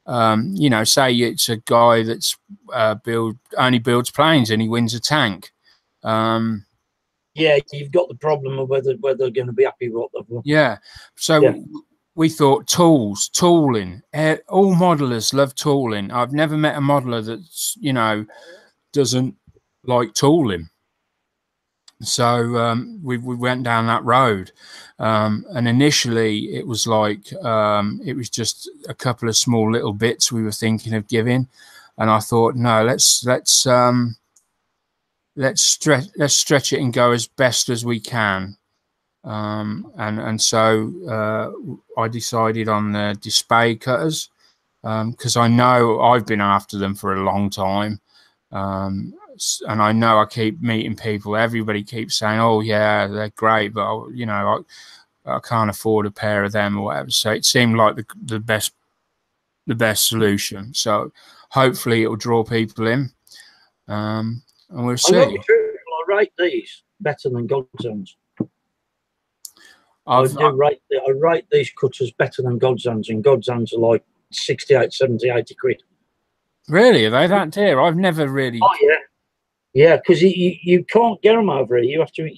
you know, say it's a guy that's only builds planes and he wins a tank. Yeah, you've got the problem of whether they're going to be happy with what they've won. Yeah, so we thought tooling. All modelers love tooling. I've never met a modeler that's, you know, doesn't like tooling. So we went down that road, and initially it was like it was just a couple of small little bits we were thinking of giving, and I thought, no, let's stretch it and go as best as we can. And so I decided on the display cutters, because I know I've been after them for a long time, and I know I keep meeting people. Everybody keeps saying, "Oh yeah, they're great," but you know, I can't afford a pair of them or whatever. So it seemed like the best solution. So hopefully it'll draw people in, and we'll see. I rate these better than Godzons. I rate these cutters better than Godzons, and Godzons are like 68, 70, 80 quid. Really? Are they that dear? I've never really... Oh, yeah. Yeah, because you can't get them over here. You have to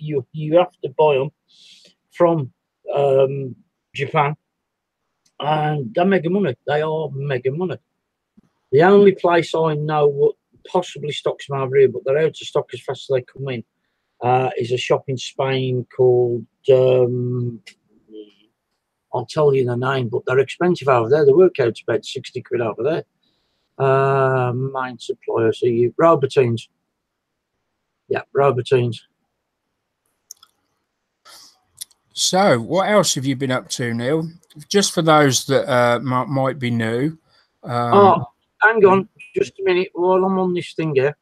buy them from Japan, and they're mega money. They are mega money. The only place I know what possibly stocks them over here, but they're out of stock as fast as they come in, is a shop in Spain called, I'll tell you the name, but they're expensive over there. They work out to about 60 quid over there. Main supplier, so you Robertines. Yeah, Robertines. So what else have you been up to, Neil? Just for those that might be new. Oh, hang on just a minute while I'm on this thing here.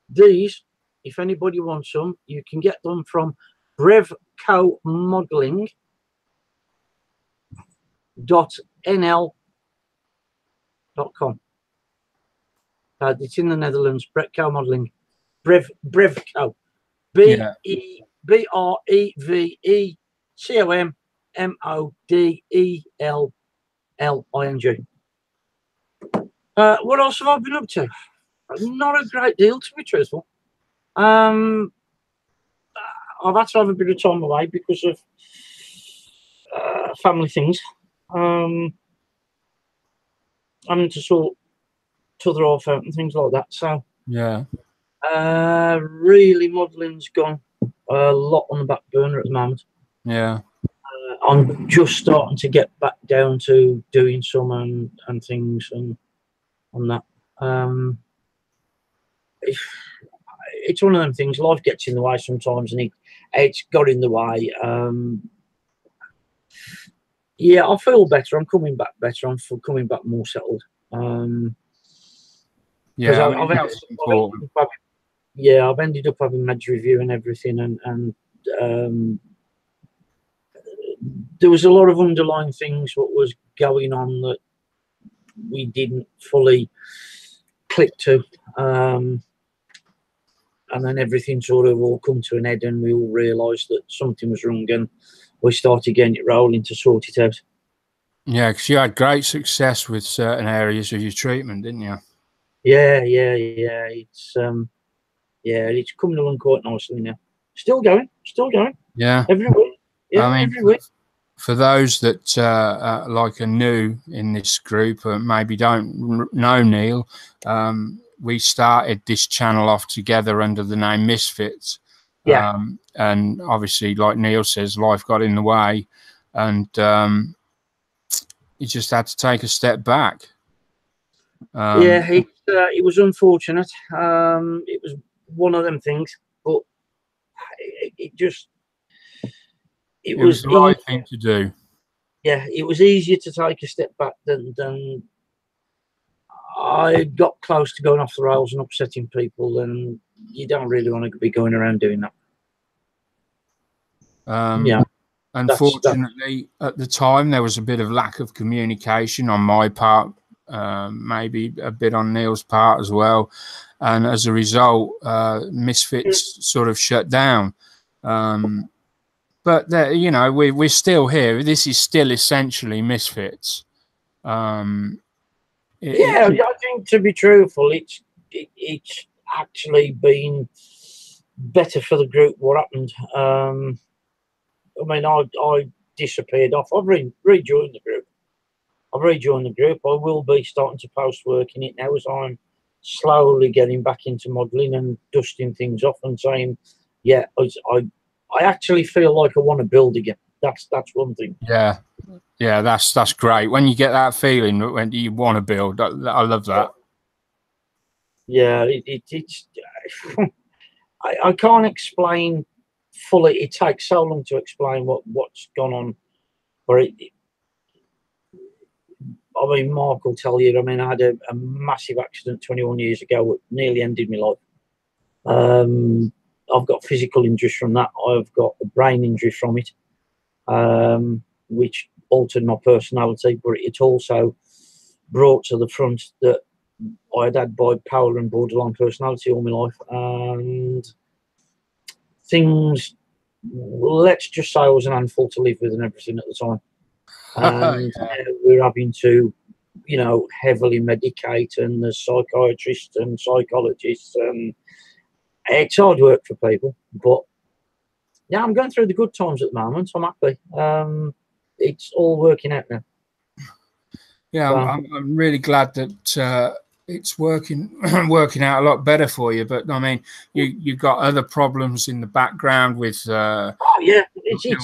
These, if anybody wants them, you can get them from brevcomodeling.nl.com. It's in the Netherlands. Brevco Modeling. Brevco. BREVECOMMODELLING. What else have I been up to? Not a great deal, to be truthful. I've had to have a bit of time away because of family things. Having to sort other off out and things like that. So Yeah. Really, modelling's gone a lot on the back burner at the moment. Yeah. I'm just starting to get back down to doing some and things and on that. It's one of them things. Life gets in the way sometimes, and it's got in the way. Yeah, I feel better. I'm coming back better. I'm coming back more settled. Yeah, I've ended up having med review and everything, and there was a lot of underlying things what was going on that we didn't fully click to, and then everything sort of all come to an end, and we all realised that something was wrong, and we started getting it rolling to sort it out. Yeah, because you had great success with certain areas of your treatment, didn't you? Yeah. It's it's coming along quite nicely now. Still going. Yeah. Every week. Yeah, I mean, every week. For those that like are new in this group, maybe don't know Neil, we started this channel off together under the name Misfits. Yeah. And obviously, like Neil says, life got in the way, and you just had to take a step back. Yeah, it was unfortunate. It was one of them things, but it was the right thing to do. Yeah, it was easier to take a step back than I got close to going off the rails and upsetting people, and you don't really want to be going around doing that. Yeah. Unfortunately, at the time, there was a bit of lack of communication on my part, maybe a bit on Neil's part as well. And as a result, Misfits sort of shut down. But, you know, we're still here. This is still essentially Misfits. I think, to be truthful, it's actually been better for the group what happened. I mean, I disappeared off. I've rejoined the group. I will be starting to post work in it now as I'm slowly getting back into modelling and dusting things off and saying, yeah, I actually feel like I want to build again. That's one thing. Yeah, that's great. When you get that feeling when you want to build, I love that. Yeah, it's I can't explain fully. It takes so long to explain what's gone on. I mean, Mark will tell you. I mean, I had a massive accident 21 years ago. It nearly ended my life. I've got physical injuries from that. I've got a brain injury from it, which altered my personality. But it also brought to the front that I had bipolar and borderline personality all my life, and things. Let's just say I was an handful to live with and everything at the time. And we're having to, you know, heavily medicate, and there's psychiatrists and psychologists, and it's hard work for people. But yeah, I'm going through the good times at the moment. I'm happy. It's all working out now. Yeah, I'm really glad that it's working out a lot better for you. But I mean, you got other problems in the background with. Oh yeah,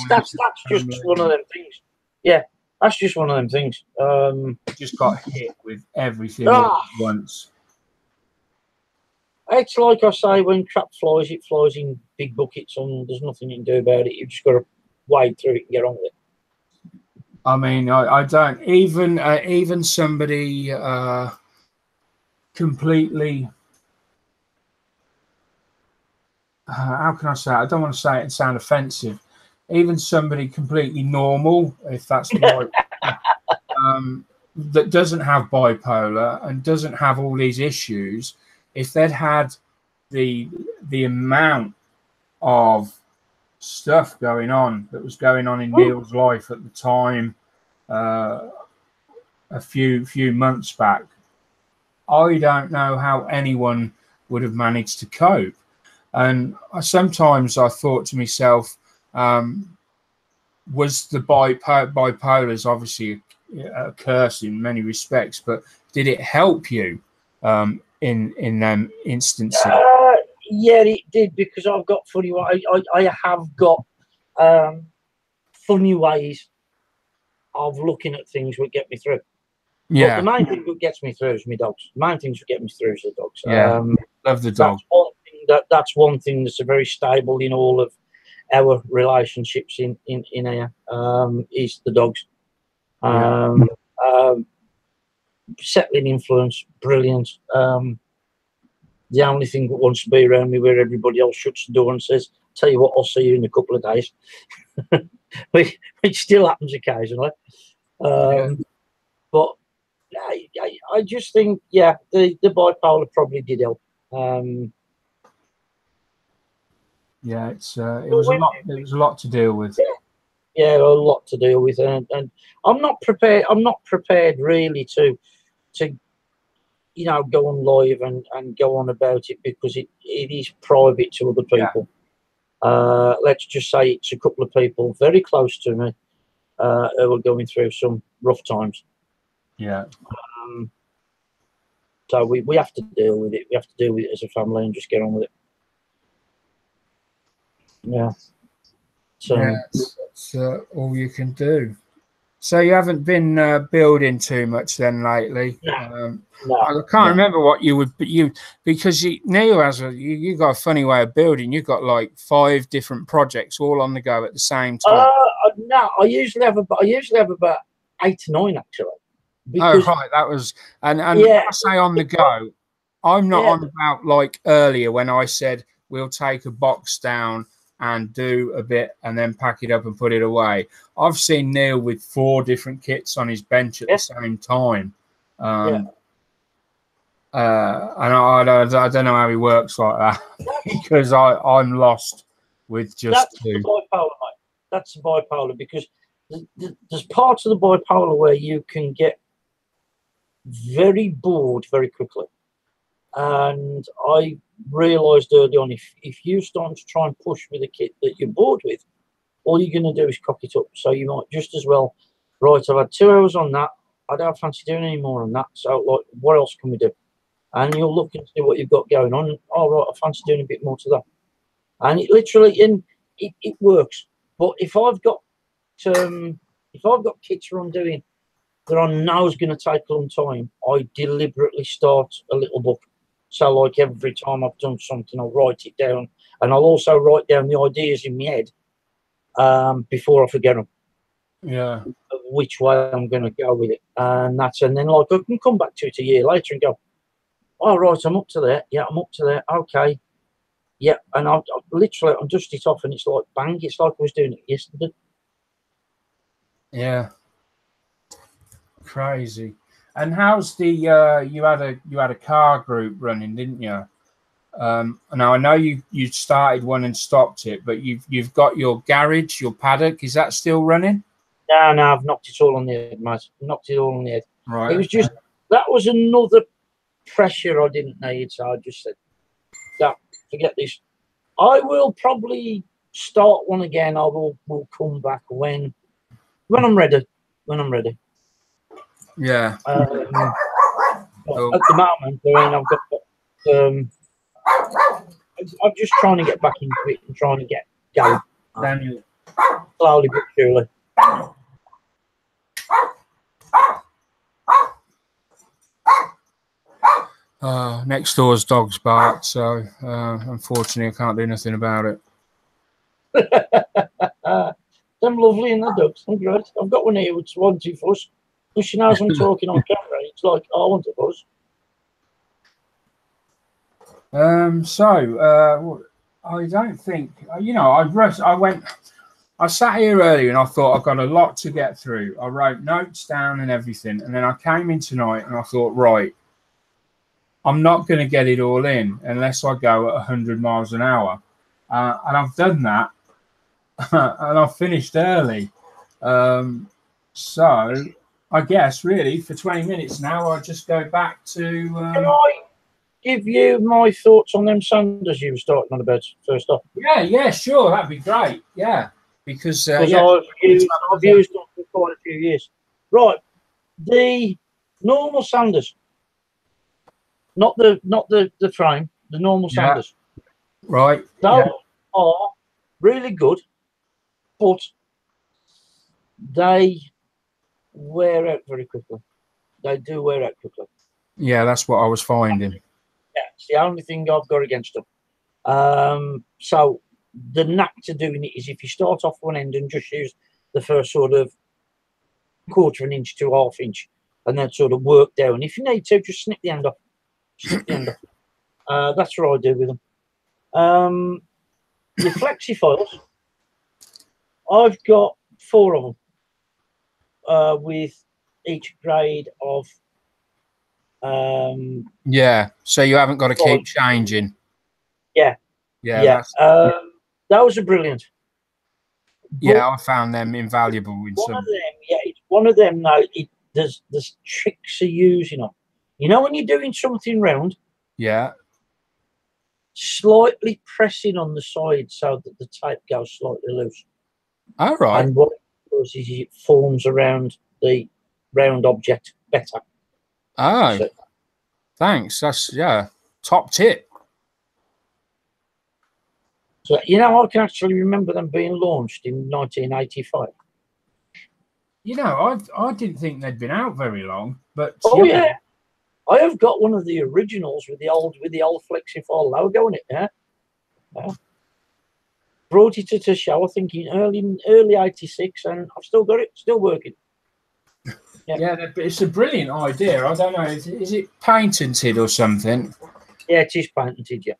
that's just one of them things. Yeah, that's just one of them things. Just got hit with everything all at once. It's like I say, when crap flies, it flies in big buckets, and there's nothing you can do about it. You've just got to wade through it and get on with it. I mean, I don't even somebody completely. How can I say it? I don't want to say it and sound offensive. Even somebody completely normal, if that's the right, that doesn't have bipolar and doesn't have all these issues, if they'd had the amount of stuff going on that was going on in Neil's life at the time, a few months back, I don't know how anyone would have managed to cope. And sometimes I thought to myself, was the bipolar is obviously a curse in many respects, but did it help you in them instances? Yeah, it did, because I've got funny. I have got funny ways of looking at things that get me through. Yeah. But the main thing that gets me through is my dogs. The main things that get me through is the dogs. Yeah. Love the dog. That's one thing that's a very stable in all of our relationships in here, is the dogs. Settling influence, brilliant. The only thing that wants to be around me where everybody else shuts the door and says, "Tell you what, I'll see you in a couple of days," which still happens occasionally. But I just think, yeah, the bipolar probably did help. Yeah, it was a lot. It was a lot to deal with. Yeah, a lot to deal with, and I'm not prepared. I'm not prepared really to go on live and go on about it, because it is private to other people. Yeah. Let's just say it's a couple of people very close to me who are going through some rough times. Yeah. So we have to deal with it. We have to deal with it as a family and just get on with it. Yeah. So yeah, that's all you can do. So you haven't been building too much then lately? No, I can't remember what you would, but because Neil has you got a funny way of building. You've got like 5 different projects all on the go at the same time. No, I usually have about 8 to 9 actually. Because, oh right, that was and yeah. I say on the go. I'm not on about like earlier when I said we'll take a box down and do a bit and then pack it up and put it away. I've seen Neil with 4 different kits on his bench at the same time. And I don't know how he works like that because I'm lost with just 2. The bipolar, mate. That's the bipolar, because there's parts of the bipolar where you can get very bored very quickly. And I realised early on, if you start to try and push with a kit that you're bored with, all you're going to do is cock it up. So you might just as well, right, I've had 2 hours on that. I don't fancy doing any more on that. So, like, what else can we do? And you'll look and see what you've got going on. Oh, right, I fancy doing a bit more to that. And it literally, it works. But if I've got kits I'm doing that I know is going to take a long time, I deliberately start a little book. So, like, every time I've done something, I'll write it down, and I'll also write down the ideas in my head before I forget them. Yeah. Which way I'm going to go with it, and then like I can come back to it a year later and go, "Oh right, I'm up to there. Yeah, I'm up to there. Okay, yeah." And I literally dust it off, and it's like bang. It's like I was doing it yesterday. Yeah. Crazy. And how's the you had a car group running, didn't you? Now I know you started one and stopped it, but you've got your garage, your paddock. Is that still running? No, I've knocked it all on the head, mate. Knocked it all on the head. Right. It was just that was another pressure I didn't need, so I just said, "No, forget this. I will probably start one again. I will come back when I'm ready. When I'm ready." Yeah. At the moment, I mean, I've got. I'm just trying to get back into it and trying to get going. Daniel. Slowly but surely. Next door's dog's bark, so unfortunately I can't do nothing about it. Them lovely and the dogs. I'm great. I've got one here which wants to fuss. And she knows I'm talking on camera. It's like, I want a fuss. I don't think, I sat here earlier and I thought I've got a lot to get through. I wrote notes down and everything. And then I came in tonight and I thought, right, I'm not going to get it all in unless I go at 100 miles an hour. And I've done that. And I've finished early. So I guess really for 20 minutes now, I'll just go back to. Can I give you my thoughts on them sanders you were starting on about first off? Yeah, sure, that'd be great. Yeah, because I've used them for quite a few years. Right, the normal sanders, not the frame, the normal sanders. Right. Those are really good, but they wear out very quickly. They do wear out quickly. Yeah, that's what I was finding. Yeah, it's the only thing I've got against them. So the knack to doing it is if you start off one end and just use the first sort of quarter of an inch to half inch, and then sort of work down. If you need to, just snip the end off. Snip the end off. That's what I do with them. The flexi files, I've got 4 of them with each grade of. Yeah, so you haven't got to keep changing. Yeah. Those are brilliant. Yeah, I found them invaluable in one some. Of them, yeah, it's one of them now. There's tricks of using them. You know when you're doing something round. Yeah. Slightly pressing on the side so that the tape goes slightly loose. All right. And what it does is it forms around the round object better. Oh, so, thanks. That's top tip. So you know, I can actually remember them being launched in 1985. You know, I didn't think they'd been out very long, but yeah. I have got one of the originals with the old Flexifile logo on it. Yeah. Brought it to a show, I think in early '86, and I've still got it, still working. Yeah, it's a brilliant idea. I don't know, is it patented or something? Yeah, it is patented. Yeah.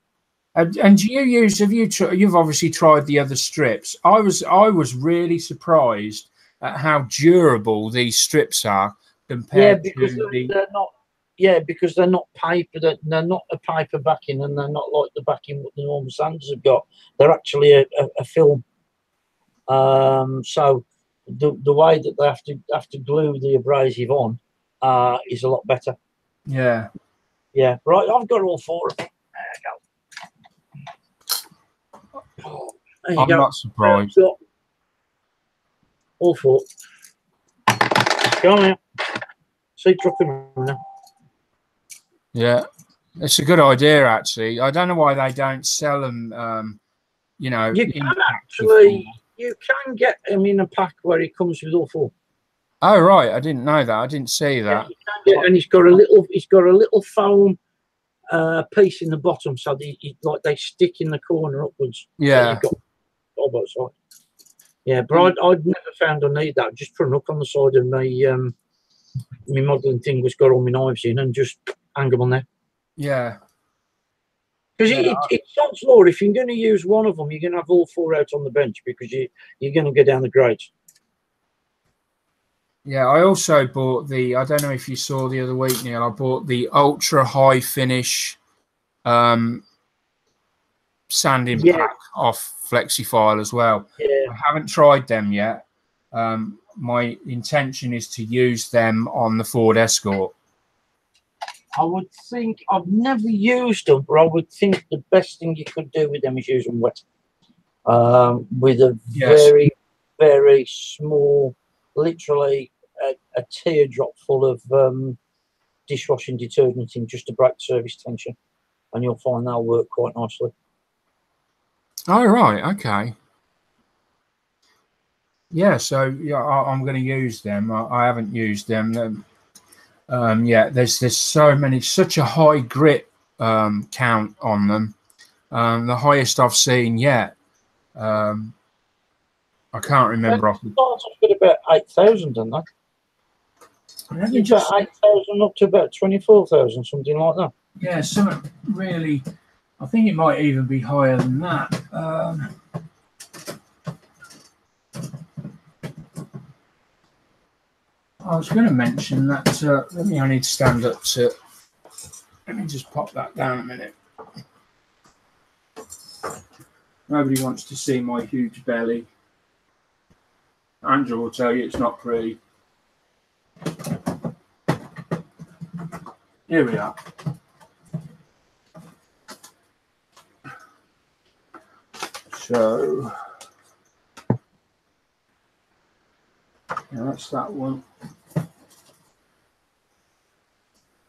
And do you use? You've obviously tried the other strips. I was really surprised at how durable these strips are compared to they're not. Yeah, because they're not paper. They're not a paper backing, and they're not like the backing what the normal sanders have got. They're actually a film. So the way that they have to glue the abrasive on is a lot better. Yeah. Yeah. Right. I've got all 4 of them. There you go. I'm not surprised. All 4. Go on here. See, dropping on now. Yeah, it's a good idea, actually. I don't know why they don't sell them. You know, you can get them in a pack where it comes with all 4. Oh right, I didn't know that. I didn't see that. Yeah, and it's got a little foam piece in the bottom, so they stick in the corner upwards. Yeah. So you've got both sides. Yeah, but I'd never found I need that. Just put an hook on the side of my modelling thing, which got all my knives in, and just hang them on there. Yeah. Because it's odds law. If you're going to use one of them, you're going to have all 4 out on the bench because you're going to go down the grades. Yeah, I also bought I don't know if you saw the other week, Neil, I bought the ultra high finish sanding pack off Flexifile as well. Yeah. I haven't tried them yet. My intention is to use them on the Ford Escort. I would think, I've never used them, but I would think the best thing you could do with them is use them wet. With a very, very small, literally a teardrop full of dishwashing detergent in just to break the surface tension. And you'll find they'll work quite nicely. Oh, right. Okay. Yeah, so I'm going to use them. I haven't used them. Yeah, there's such a high grit count on them. The highest I've seen yet. I can't remember. It starts off at about 8,000, doesn't it? It's about 8,000 up to about 24,000, something like that. Yeah, something really. I think it might even be higher than that. I was going to mention that. I need to stand up to. Let me just pop that down a minute. Nobody wants to see my huge belly. Andrew will tell you it's not pretty. Here we are. So yeah, that's that one.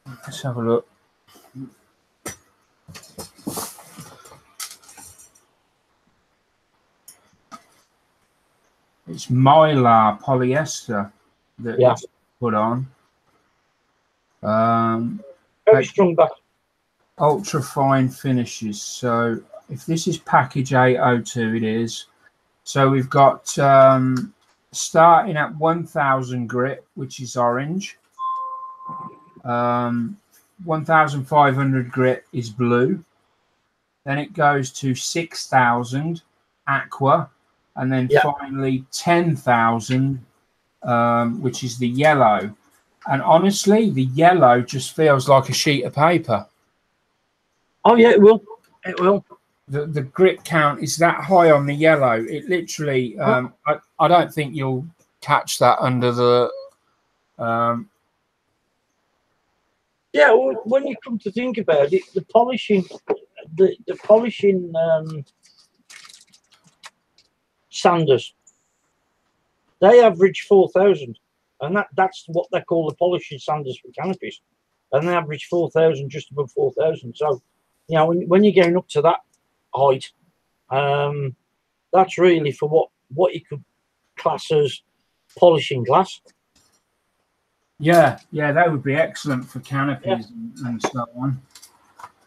Let's have a look. It's mylar polyester that it's put on. Very strong back. Ultra fine finishes. So if this is package 802, it is. So we've got starting at 1000 grit, which is orange. 1500 grit is blue. Then it goes to 6000 aqua, and then finally 10,000, which is the yellow. And honestly, the yellow just feels like a sheet of paper. Oh yeah, it will. It will. The grit count is that high on the yellow. It literally, I don't think you'll catch that under the. Yeah, well, when you come to think about it, the polishing sanders, they average 4,000, and that's what they call the polishing sanders for canopies, and they average 4,000, just above 4,000. So, you know, when you're getting up to that height, that's really for what you could class as polishing glass. Yeah, that would be excellent for canopies and so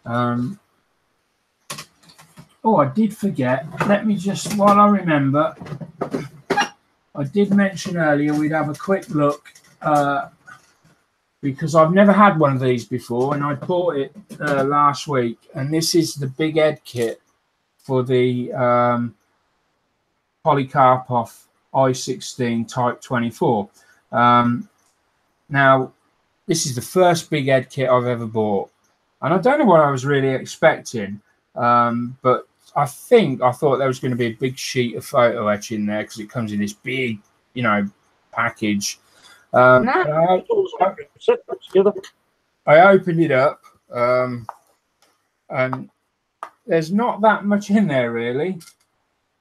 on. Oh, I did forget. Let me just, while I remember, I did mention earlier we'd have a quick look because I've never had one of these before, and I bought it last week. And this is the Big Ed kit for the Polycarpov I-16 Type 24. Now, this is the first Big Ed kit I've ever bought, and I don't know what I was really expecting, but I thought there was going to be a big sheet of photo etch in there because it comes in this big, you know, package. I opened it up, and there's not that much in there really.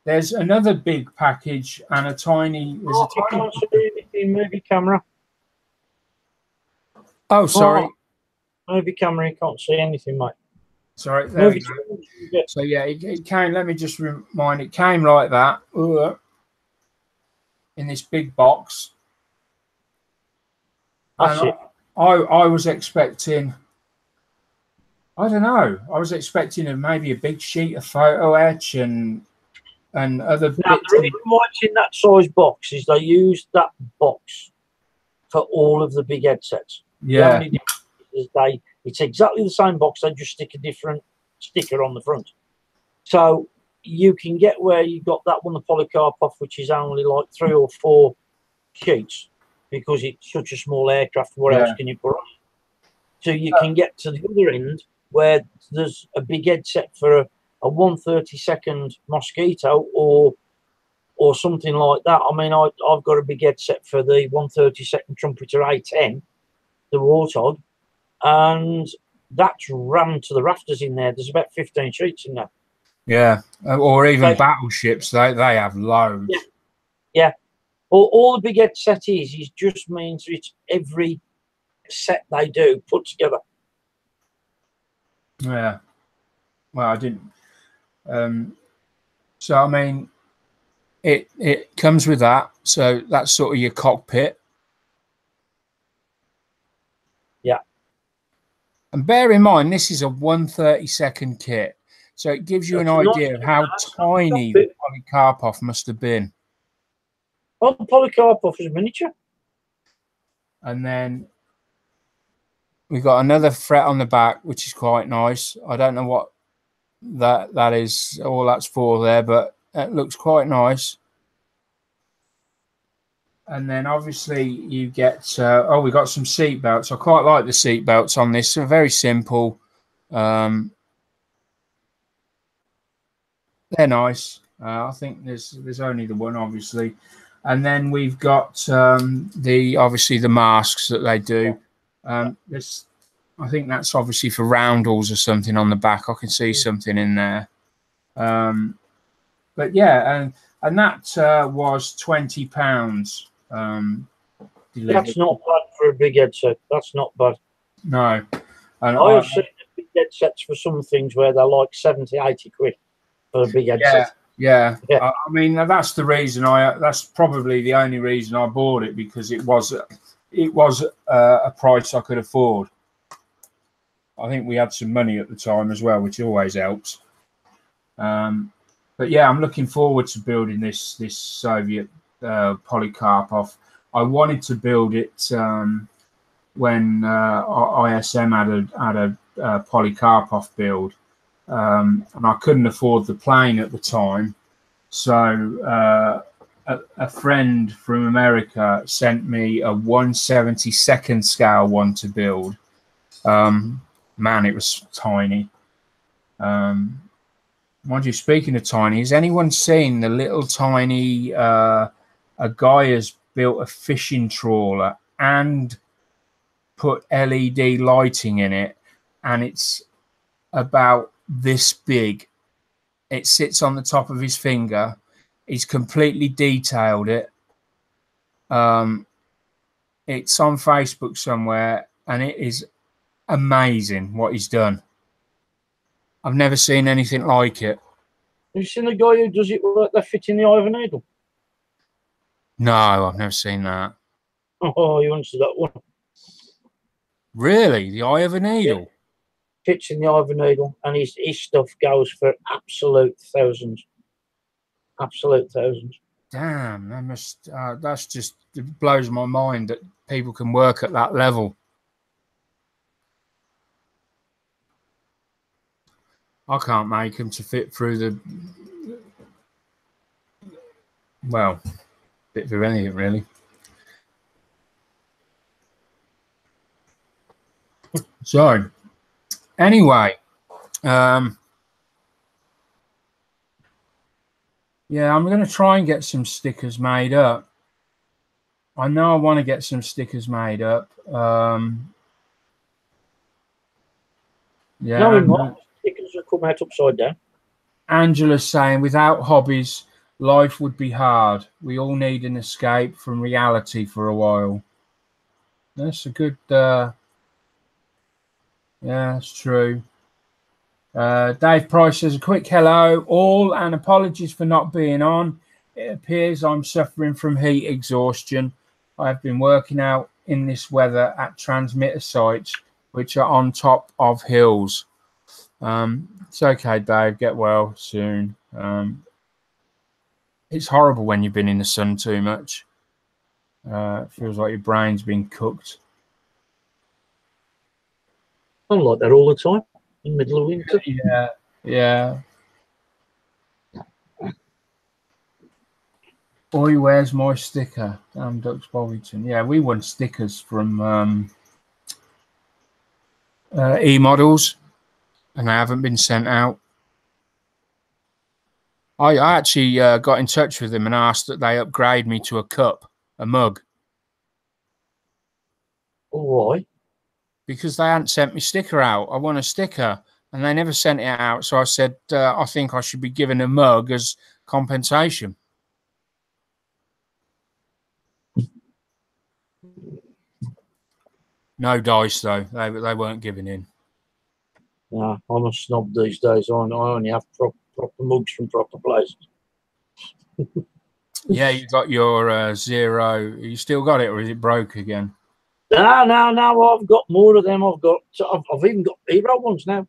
There's another big package and a tiny. I can't see anything. Movie camera. Oh, sorry. Movie camera, you can't see anything, mate. Sorry. There we go. So yeah, it came. Let me just remind. It came like that in this big box. That's it. I was expecting. I don't know. I was expecting maybe a big sheet of photo etch and other bits. The reason why it's in that size box is they used that box for all of the Big Ed sets. Yeah. The only difference is it's exactly the same box. They just stick a different sticker on the front. So you can get where you got that one, the Polycarpov, which is only like 3 or 4 sheets because it's such a small aircraft. What else can you put on? So you can get to the other end where there's a Big Ed set for a 1/32 Mosquito or something like that. I mean, I've got a Big Ed set for the 1/32 Trumpeter A10, the Warthog, and that's rammed to the rafters in there. There's about 15 sheets in there. Yeah, or even battleships. They have loads. Yeah. All the Big Ed set is just means it's every set they do put together. Yeah. Well, I didn't. So I mean, it comes with that. So that's sort of your cockpit. Yeah. And bear in mind, this is a 1/32 kit, so it gives you an idea of how tiny the Polycarpov must have been. Well, the Polycarpov is miniature. And then we've got another fret on the back, which is quite nice. I don't know what that is, all that's for there, but it looks quite nice. And then obviously you get, we got some seat belts. I quite like the seat belts on this. They're very simple. They're nice. I think there's only the one, obviously. And then we've got obviously the masks that they do. I think that's obviously for roundels or something on the back. I can see something in there. But yeah, and that was £20. That's not bad for a big headset. That's not bad. No. And I have seen big headsets for some things where they're like 70, 80 quid for a big headset. Yeah. I mean, that's the reason that's probably the only reason I bought it, because it was a price I could afford. I think we had some money at the time as well, which always helps. But yeah, I'm looking forward to building this Soviet Polycarpov. I wanted to build it when ISM had a Polycarpov build, and I couldn't afford the plane at the time. So a friend from America sent me a 1/72nd scale one to build. Man, it was tiny. Mind you, speaking of tiny, has anyone seen the little tiny, a guy has built a fishing trawler and put LED lighting in it, and it's about this big. It sits on the top of his finger. He's completely detailed it. It's on Facebook somewhere, and it is amazing what he's done. I've never seen anything like it. Have you seen the guy who does it like they're fitting the eye of a needle? No, I've never seen that. Oh, you answered that one. Really? The eye of a needle? Yeah. Fits in the eye of a needle, and his stuff goes for absolute thousands. Absolute thousands. Damn, that must. That's just, it blows my mind that people can work at that level. I can't make them to fit through the. Well, bit of anything really. So, anyway, yeah, I'm going to try and get some stickers made up. I know I want to get some stickers made up. Yeah. No, stickers will come out upside down. Angela's saying, without hobbies, life would be hard. We all need an escape from reality for a while. That's a good. Yeah, that's true. Dave Price says, a quick hello all and apologies for not being on. It appears I'm suffering from heat exhaustion. I have been working out in this weather at transmitter sites which are on top of hills. It's okay, Dave. Get well soon. It's horrible when you've been in the sun too much. It feels like your brain's been cooked. I'm like that all the time in the middle of winter. Yeah. Oi, where's my sticker? Damn Ducks Bovington. Yeah, we won stickers from E-models, and they haven't been sent out. I actually got in touch with them and asked that they upgrade me to a mug. Why? Because they hadn't sent me sticker out. I want a sticker, and they never sent it out. So I said, I think I should be given a mug as compensation. No dice, though. They weren't giving in. Nah, I'm a snob these days. I only have proper mugs from proper places. Yeah, you got your zero. You still got it, or is it broke again? No. I've got more of them. I've even got hero ones now.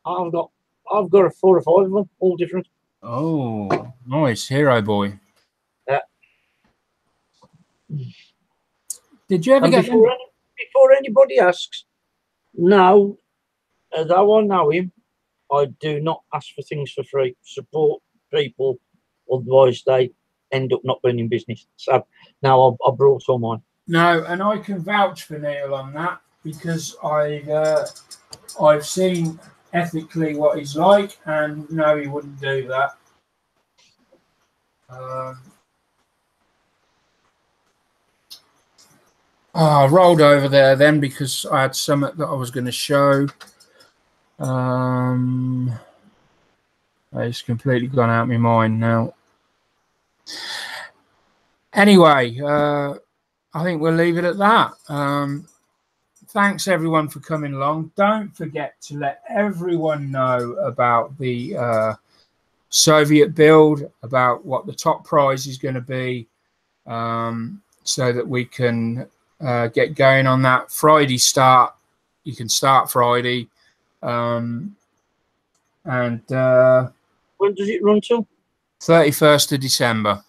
I've got a 4 or 5 of them, all different. Oh, nice, Hero Boy. Yeah. Did you ever get before anybody asks? No, though I know him, I do not ask for things for free. Support people, otherwise they end up not being in business. So now I brought all mine. No, and I can vouch for Neil on that, because I've seen ethically what he's like, and no, he wouldn't do that. Oh, I rolled over there then because I had something that I was going to show. It's completely gone out of my mind now. Anyway, I think we'll leave it at that. Thanks everyone for coming along. Don't forget to let everyone know about the Soviet build, about what the top prize is going to be, so that we can get going on that. Friday start. You can start Friday. And when does it run till? 31st of December.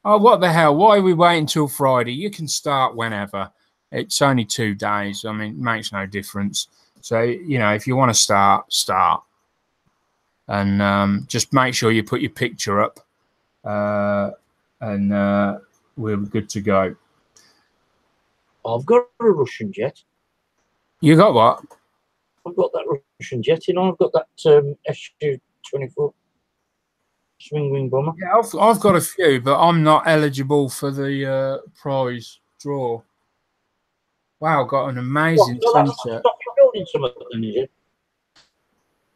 Oh, what the hell? Why are we waiting until Friday? You can start whenever. It's only 2 days. I mean, it makes no difference. So, you know, if you want to start, start. And just make sure you put your picture up. And we're good to go. I've got a Russian jet. You got what? I've got that Russian jet, you know. I've got that Su-24 swing wing bomber. Yeah, I've got a few, but I'm not eligible for the prize draw. Wow, got an amazing sunset. Stop you building some of them, is it?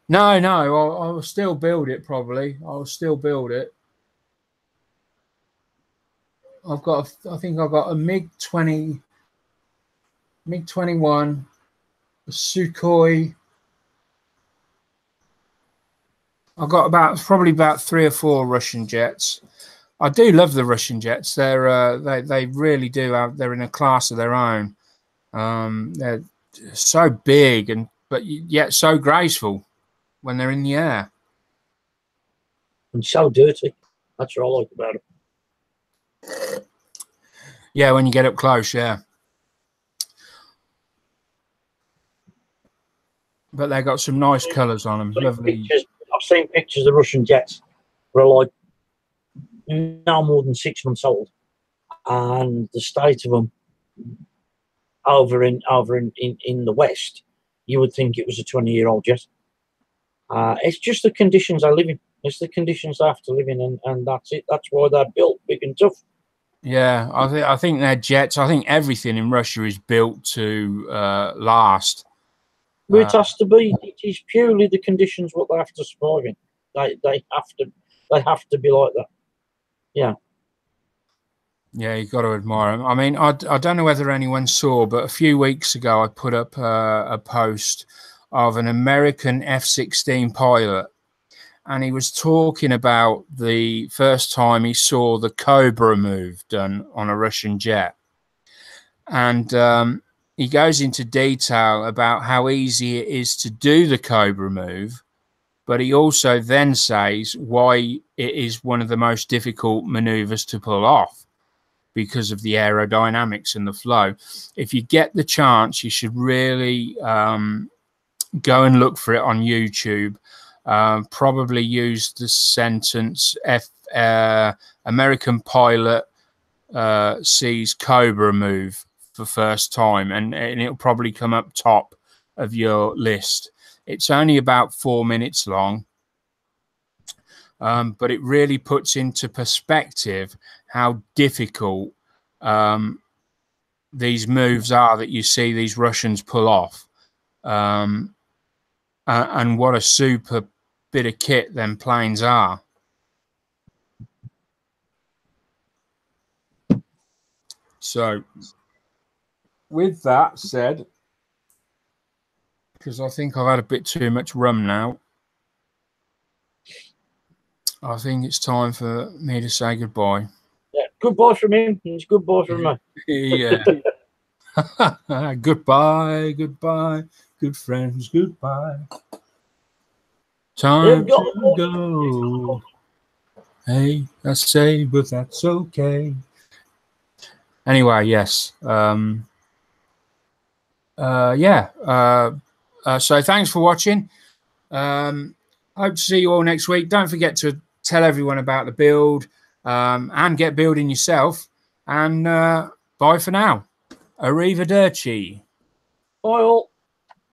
No, I will still build it probably. I will still build it. I think I've got a MiG-21, a Sukhoi. I've got probably about 3 or 4 Russian jets. I do love the Russian jets. They really do they're in a class of their own. They're so big but yet so graceful when they're in the air. And so dirty. That's what I like about them. Yeah, when you get up close, yeah. But they got some nice colours on them. Lovely. I've seen pictures of Russian jets that are like no more than 6 months old, and the state of them over in the West, you would think it was a 20-year-old jet. It's just the conditions they live in. It's the conditions they have to live in, and that's it. That's why they're built big and tough. Yeah, I think they're jets. I think everything in Russia is built to last. Well, it has to be. It is purely the conditions what they have to survive in. They have to be like that. Yeah. Yeah, you've got to admire them. I mean, I don't know whether anyone saw, but a few weeks ago I put up a post of an American F-16 pilot, and he was talking about the first time he saw the Cobra move done on a Russian jet. And he goes into detail about how easy it is to do the Cobra move, but he also then says why it is one of the most difficult maneuvers to pull off because of the aerodynamics and the flow. If you get the chance, you should really go and look for it on YouTube. Probably use the sentence American pilot sees Cobra move for first time, and it'll probably come up top of your list. It's only about 4 minutes long, but it really puts into perspective how difficult these moves are that you see these Russians pull off, and what a super bit of kit them planes are. So with that said, because I think I've had a bit too much rum now, I think it's time for me to say goodbye. Yeah, goodbye from him. It's goodbye from me. Yeah. Goodbye, good friends, goodbye. Time to go. Hey, I say, but that's okay. Anyway, yes. So thanks for watching. Hope to see you all next week. Don't forget to tell everyone about the build and get building yourself. And bye for now. Arrivederci. Bye all.